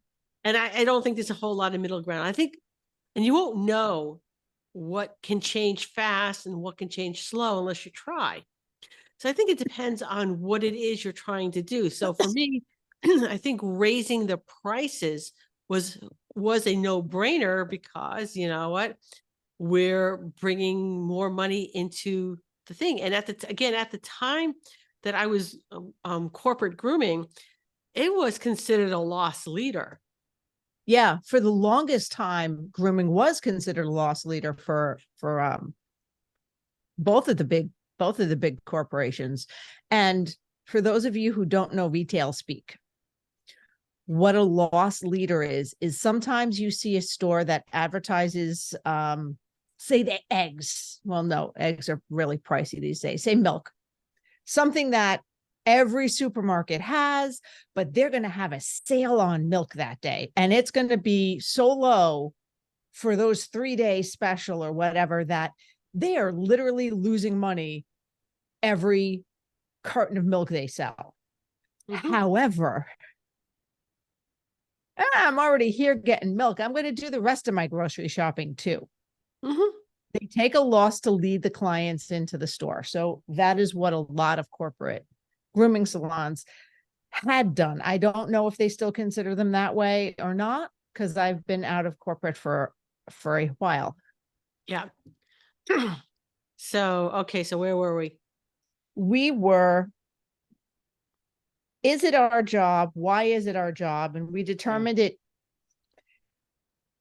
I don't think there's a whole lot of middle ground. I think, and you won't know what can change fast and what can change slow unless you try. So I think it depends on what it is you're trying to do. So for me, I think raising the prices was a no-brainer, because you know what, we're bringing more money into the thing. And at the time that I was corporate grooming, it was considered a loss leader. Yeah, for the longest time, grooming was considered a loss leader for both of the big corporations. And for those of you who don't know retail speak, what a loss leader is sometimes you see a store that advertises, say the eggs. Well, no, eggs are really pricey these days. Say milk, something that every supermarket has, but they're going to have a sale on milk that day. And it's going to be so low for those 3-day special or whatever that they are literally losing money every carton of milk they sell. However, I'm already here getting milk. I'm going to do the rest of my grocery shopping too. They take a loss to lead the clients into the store. So that is what a lot of corporate grooming salons had done. I don't know if they still consider them that way or not, because I've been out of corporate for a while. Yeah. So, okay, so where were we? We were, is it our job? Why is it our job? And we determined it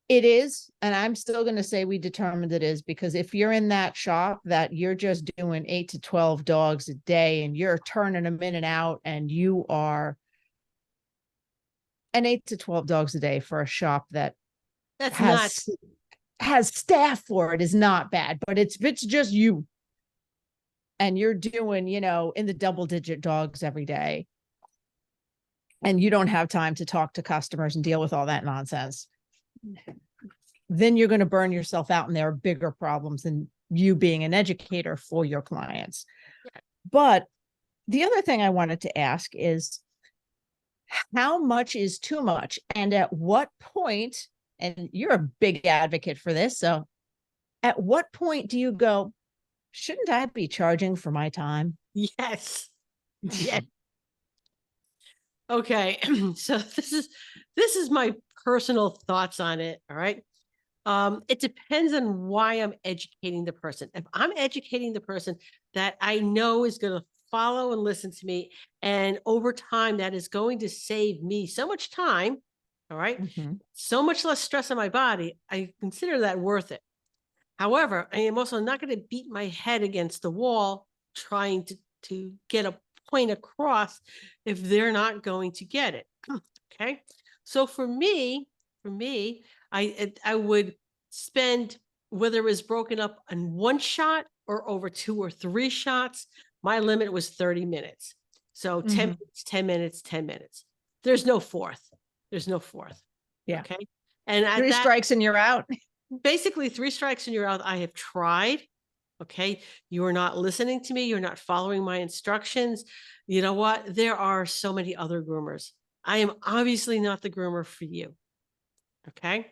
is, and I'm still going to say we determined it is, because if you're in that shop that you're just doing 8 to 12 dogs a day and you're turning them in and out, and you are an 8 to 12 dogs a day for a shop that That's has staff for it is not bad, but it's just you and you're doing, in the double digit dogs every day, and you don't have time to talk to customers and deal with all that nonsense, then you're going to burn yourself out, and there are bigger problems than you being an educator for your clients. But the other thing I wanted to ask is, how much is too much? And at what point, and you're a big advocate for this, so at what point do you go, shouldn't I be charging for my time? Yes. Yes. Okay. So this is my personal thoughts on it. All right. It depends on why I'm educating the person. If I'm educating the person that I know is going to follow and listen to me, and over time that is going to save me so much time, all right, so much less stress on my body, I consider that worth it. However, I am also not going to beat my head against the wall trying to get a point across if they're not going to get it. Okay. So for me, I would spend, whether it was broken up in one shot or over 2 or 3 shots, my limit was 30 minutes. So 10 minutes, 10 minutes, 10 minutes. There's no fourth. Yeah. Okay. And at 3 strikes and you're out. Basically 3 strikes and you're out. I have tried. Okay. You are not listening to me. You're not following my instructions. You know what? There are so many other groomers. I am obviously not the groomer for you. Okay.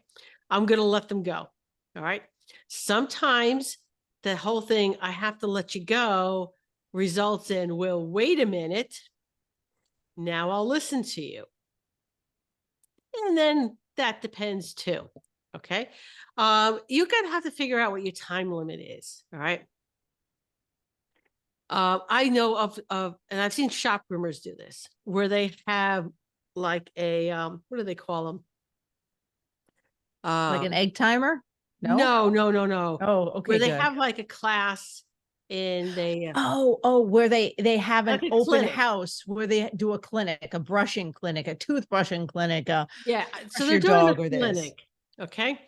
I'm going to let them go. All right. Sometimes the whole thing, I have to let you go, results in, well, wait a minute. Now I'll listen to you. And then that depends too. Okay. You're going to have to figure out what your time limit is. All right. I know of, and I've seen shop groomers do this, where they have like a, what do they call them? Like an egg timer? No. Oh, okay. Where they good. have like a class and they, where they have an like a open clinic. house where they do a clinic, a brushing clinic, a toothbrushing clinic. Yeah. So Brush they're your doing dog a or this. clinic. Okay.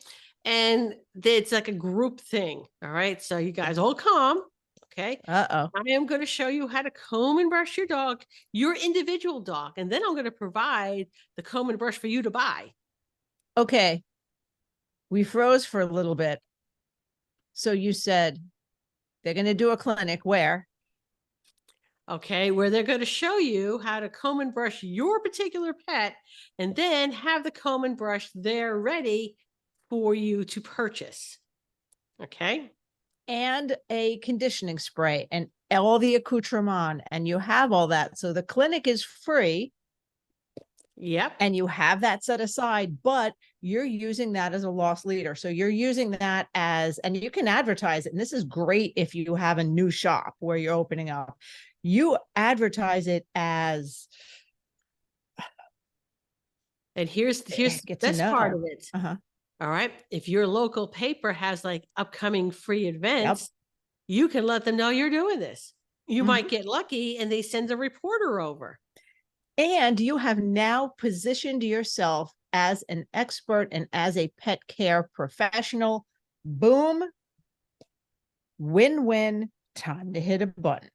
And it's like a group thing. All right. So you guys all come. Okay. Uh-oh. I am going to show you how to comb and brush your dog, your individual dog. And then I'm going to provide the comb and brush for you to buy. Okay. We froze for a little bit. So you said they're going to do a clinic where? Okay, where they're going to show you how to comb and brush your particular pet, and then have the comb and brush there ready for you to purchase. Okay. And a conditioning spray and all the accoutrement, and you have all that. So the clinic is free. Yep. And you have that set aside, but you're using that as a loss leader. So you're using that as, and you can advertise it. And this is great if you have a new shop where you're opening up. You advertise it as. And here's the best part of it. Uh-huh. All right. If your local paper has like upcoming free events, you can let them know you're doing this. You might get lucky and they send a reporter over. And you have now positioned yourself as an expert and as a pet care professional. Boom. Win-win. Time to hit a button.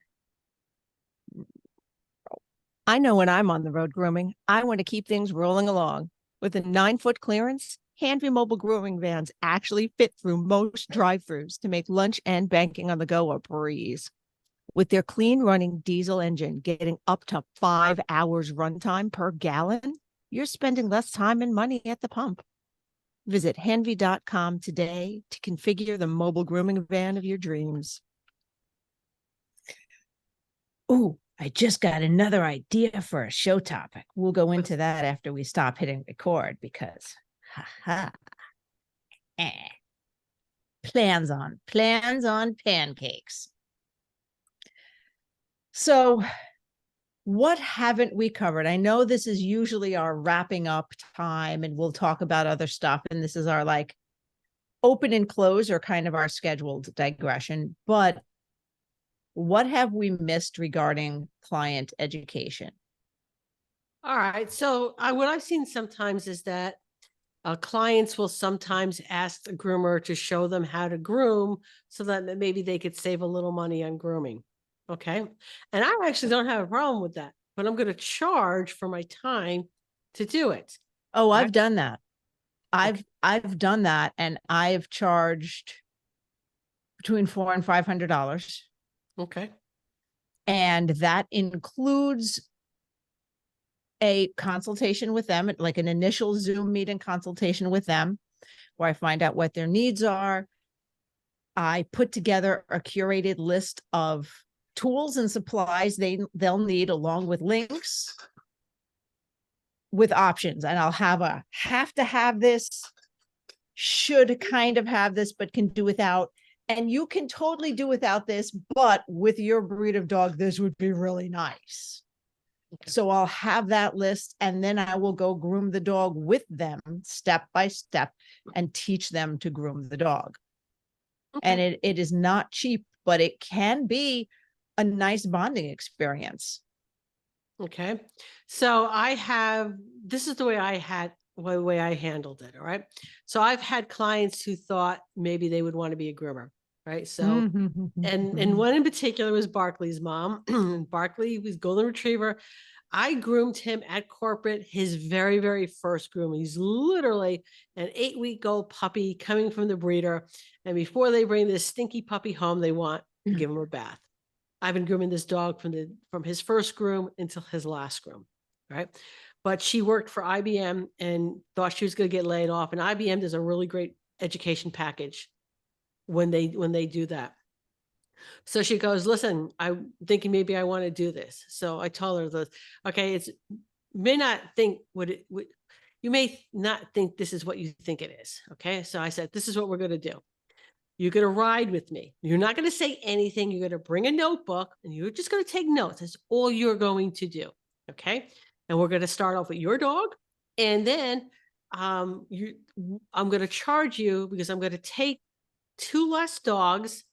I know when I'm on the road grooming, I want to keep things rolling along. With a 9-foot clearance, Hanvey mobile grooming vans actually fit through most drive-thrus to make lunch and banking on the go a breeze. With their clean running diesel engine getting up to 5 hours runtime per gallon, you're spending less time and money at the pump. Visit Hanvey.com today to configure the mobile grooming van of your dreams. Ooh, I just got another idea for a show topic. We'll go into that after we stop hitting record because, Plans on pancakes. So what haven't we covered? I know this is usually our wrapping up time and we'll talk about other stuff. And this is our like open and close or kind of our scheduled digression. But what have we missed regarding client education? All right. So what I've seen sometimes is that clients will sometimes ask the groomer to show them how to groom so that maybe they could save a little money on grooming. Okay. And I actually don't have a problem with that, but I'm going to charge for my time to do it. Oh, I've done that. I've done that, and I've charged between $400 and $500. Okay. And that includes a consultation with them, like an initial Zoom meeting consultation with them, where I find out what their needs are. I put together a curated list of tools and supplies they'll need, along with links with options. And I'll have to have this, should kind of have this, but can do without. And you can totally do without this, but with your breed of dog, this would be really nice. Okay. So I'll have that list, and then I will go groom the dog with them step by step and teach them to groom the dog. Okay. And it is not cheap, but it can be a nice bonding experience. Okay. So this is the way I handled it. All right. So I've had clients who thought maybe they would want to be a groomer. Right. So, and one in particular was Barkley's mom. Barkley was golden retriever. I groomed him at corporate, his very, very first groom. He's literally an 8-week-old puppy coming from the breeder. And before they bring this stinky puppy home, they want to give him a bath. I've been grooming this dog from his first groom until his last groom. Right. But she worked for IBM and thought she was going to get laid off. And IBM does a really great education package when they do that. So she goes, listen, I'm thinking maybe I want to do this. So I told her this, okay, you may not think this is what you think it is. Okay. So I said, this is what we're going to do. You're going to ride with me. You're not going to say anything. You're going to bring a notebook and you're just going to take notes. That's all you're going to do. Okay. And we're going to start off with your dog. And then I'm going to charge you because I'm going to take 2 less dogs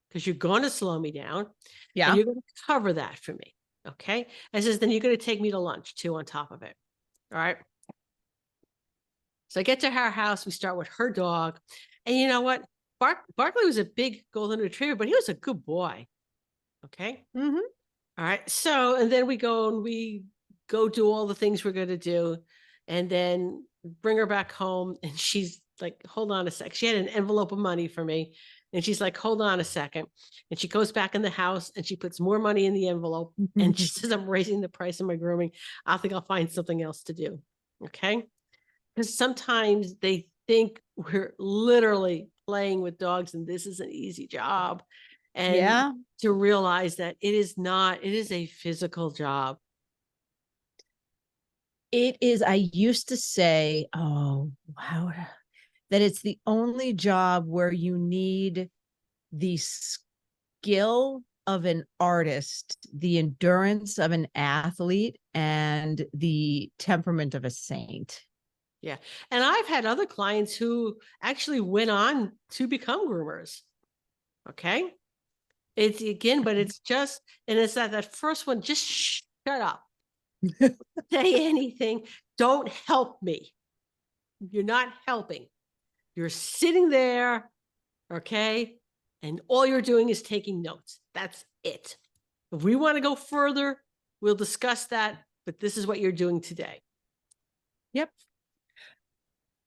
because you're going to slow me down. Yeah. And you're going to cover that for me. Okay. And says, then you're going to take me to lunch too on top of it. All right. So I get to her house. We start with her dog. And you know what? Barkley was a big golden retriever, but he was a good boy. Okay. Mm-hmm. All right. So, and then we go do all the things we're going to do and then bring her back home. And she's like, hold on a sec. She had an envelope of money for me. And she's like, hold on a second. And she goes back in the house and she puts more money in the envelope. And she says, I'm raising the price of my grooming. I think I'll find something else to do. Okay. Because sometimes they think we're literally playing with dogs and this is an easy job. And to realize that it is not, it is a physical job. It is. I used to say, oh, wow, that it's the only job where you need the skill of an artist, the endurance of an athlete, and the temperament of a saint. Yeah. And I've had other clients who actually went on to become groomers. Okay. It's again, but it's just, and it's that first one, just shut up. Say anything. Don't help me. You're not helping. You're sitting there. Okay. And all you're doing is taking notes. That's it. If we want to go further, we'll discuss that. But this is what you're doing today. Yep.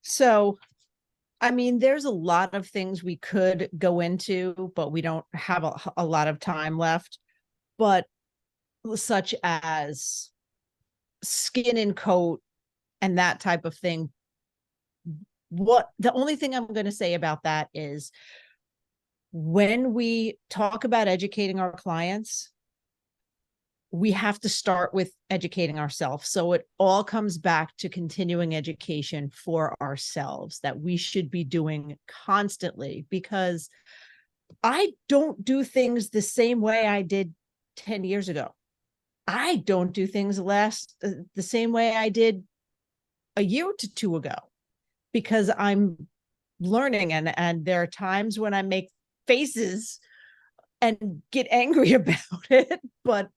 So, I mean, there's a lot of things we could go into, but we don't have a lot of time left. But such as skin and coat and that type of thing. The only thing I'm going to say about that is when we talk about educating our clients, we have to start with educating ourselves. So it all comes back to continuing education for ourselves that we should be doing constantly, because I don't do things the same way I did 10 years ago. I don't do things the same way I did a year to two ago, because I'm learning, and there are times when I make faces and get angry about it, but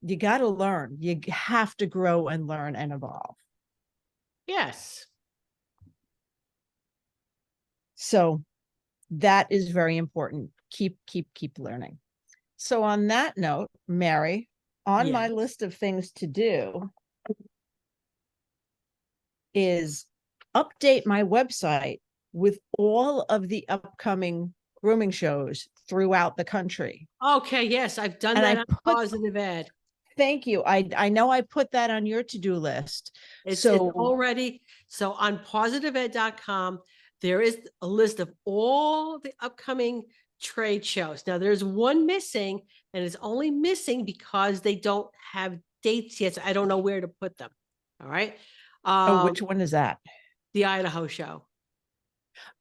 you got to learn. You have to grow and learn and evolve. Yes. So that is very important. Keep learning. So on that note, Mary, on my list of things to do is update my website with all of the upcoming grooming shows throughout the country. Okay, yes, I've done And that I on put- Positive Ed. Thank you. I know I put that on your to-do list. It's already, so on positiveed.com, there is a list of all the upcoming trade shows. Now there's one missing, and it's only missing because they don't have dates yet. So I don't know where to put them. All right. Which one is that? The Idaho show.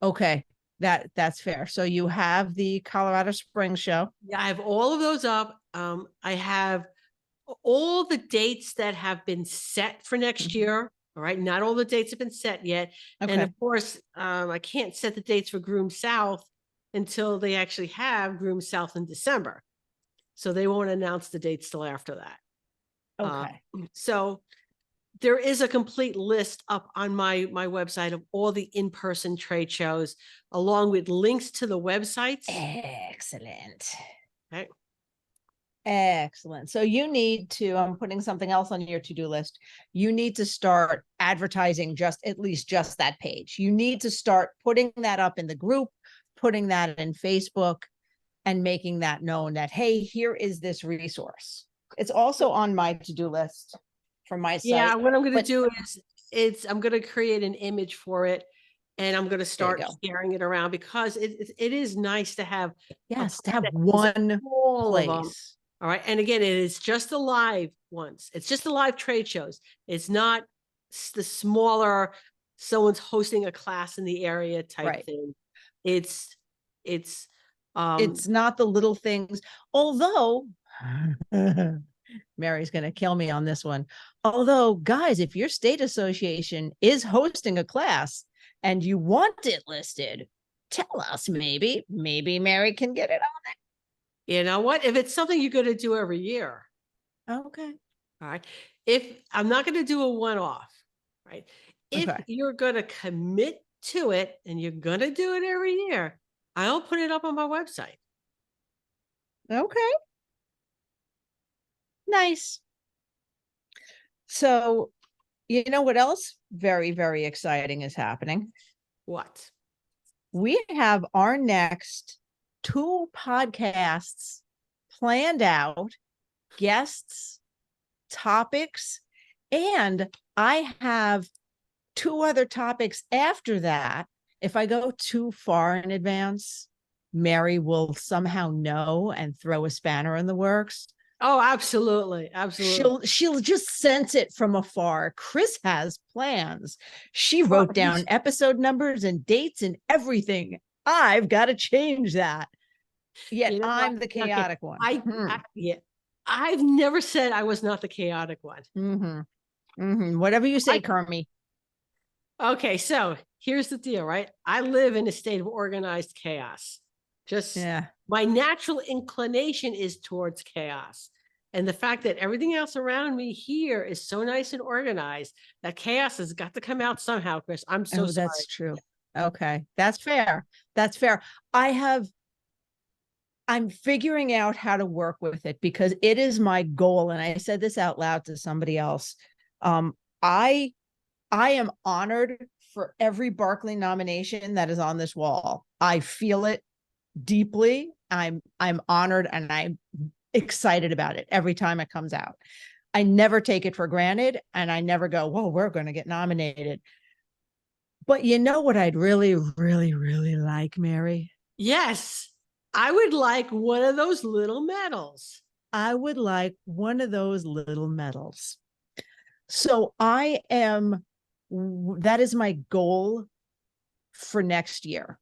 Okay. That's fair. So you have the Colorado Springs show. Yeah, I have all of those up. I have all the dates that have been set for next year. All right. Not all the dates have been set yet. Okay. And of course, I can't set the dates for Groom South until they actually have Groom South in December. So they won't announce the dates till after that. Okay. So there is a complete list up on my website of all the in-person trade shows, along with links to the websites. Excellent. Okay. Excellent. So you need to, I'm putting something else on your to-do list. You need to start advertising at least that page. You need to start putting that up in the group, putting that in Facebook, and making that known that, hey, here is this resource. It's also on my to-do list for my site. Yeah, what I'm going to do is I'm going to create an image for it, and I'm going to start sharing it around, because it is nice to have one place. All right. And again, it is just the live ones. It's just the live trade shows. It's not the smaller, someone's hosting a class in the area type thing. It's not the little things. Although Mary's going to kill me on this one. Although, guys, if your state association is hosting a class and you want it listed, tell us. Maybe Mary can get it on there. You know what? If it's something you're going to do every year. Okay. All right. If I'm not going to do a one-off, right? If you're going to commit to it and you're going to do it every year, I'll put it up on my website. Okay. Nice. So, you know what else very, very exciting is happening? What? We have our next 2 podcasts planned out, guests, topics, and I have 2 other topics after that. If I go too far in advance, Mary will somehow know and throw a spanner in the works. Oh, absolutely. Absolutely. She'll just sense it from afar. Chris has plans. She wrote down episode numbers and dates and everything. I've got to change that. Yet I'm the chaotic one. I've never said I was not the chaotic one. Whatever you say, Kermie. Okay, so here's the deal, right? I live in a state of organized chaos. My natural inclination is towards chaos. And the fact that everything else around me here is so nice and organized, that chaos has got to come out somehow, Chris. I'm so sorry. That's true. Okay. That's fair. I'm figuring out how to work with it, because it is my goal. And I said this out loud to somebody else. I am honored for every Barkley nomination that is on this wall. I feel it deeply. I'm honored, and I'm excited about it every time it comes out. I never take it for granted, and I never go, whoa, we're going to get nominated. But you know what I'd really, really, really like, Mary? Yes. I would like one of those little medals. I would like one of those little medals. So that is my goal for next year.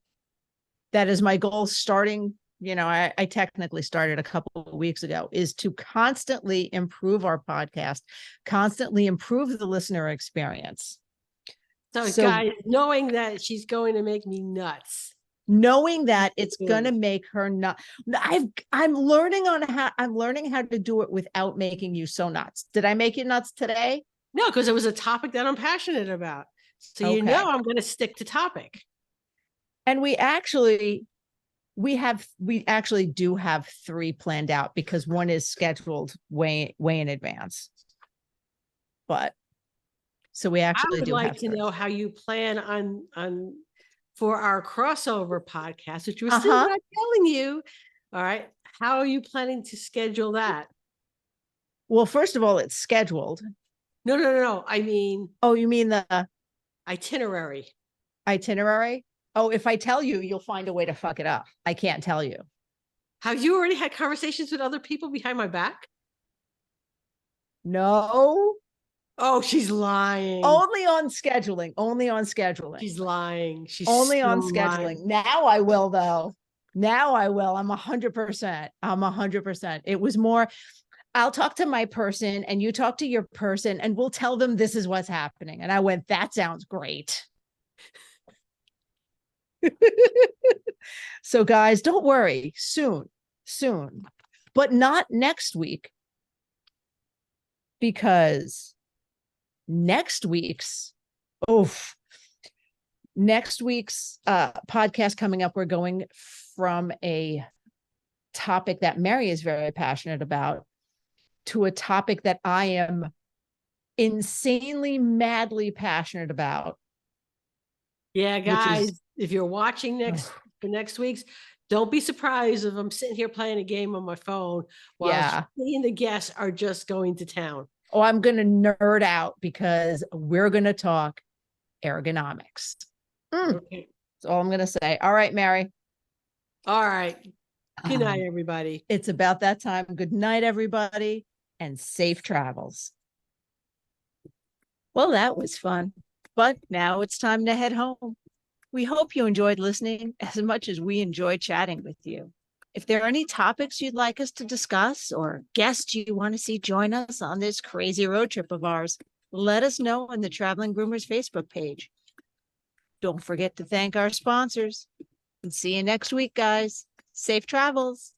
That is my goal starting, I technically started a couple of weeks ago, is to constantly improve our podcast, constantly improve the listener experience. So guys, knowing that she's going to make me nuts. Knowing that it's going to make her not, I'm learning how to do it without making you so nuts. Did I make you nuts today? No, because it was a topic that I'm passionate about. So Okay. I'm going to stick to topic. And we actually do have 3 planned out because one is scheduled way in advance. But so we actually I would like to know how you plan on for our crossover podcast, which we're still not telling you. All right. How are you planning to schedule that? Well, first of all, it's scheduled. No. I mean, oh, you mean the itinerary? Oh, if I tell you, you'll find a way to fuck it up. I can't tell you. Have you already had conversations with other people behind my back? No. Oh, she's lying. Only on scheduling. She's lying. She's only on scheduling. Lying. Now I will, though. Now I will. I'm 100%. I'm 100%. It was more, I'll talk to my person and you talk to your person and we'll tell them this is what's happening. And I went, that sounds great. So guys, don't worry. Soon, but not next week, because next week's podcast coming up, we're going from a topic that Mary is very passionate about to a topic that I am insanely, madly passionate about. Yeah, guys, if you're watching next week's, don't be surprised if I'm sitting here playing a game on my phone while she and the guests are just going to town. Oh, I'm going to nerd out because we're going to talk ergonomics. Okay. That's all I'm going to say. All right, Mary. All right. Good night, everybody. It's about that time. Good night, everybody, and safe travels. Well, that was fun, but now it's time to head home. We hope you enjoyed listening as much as we enjoy chatting with you. If there are any topics you'd like us to discuss or guests you want to see join us on this crazy road trip of ours, let us know on the Traveling Groomers Facebook page. Don't forget to thank our sponsors. And see you next week, guys. Safe travels.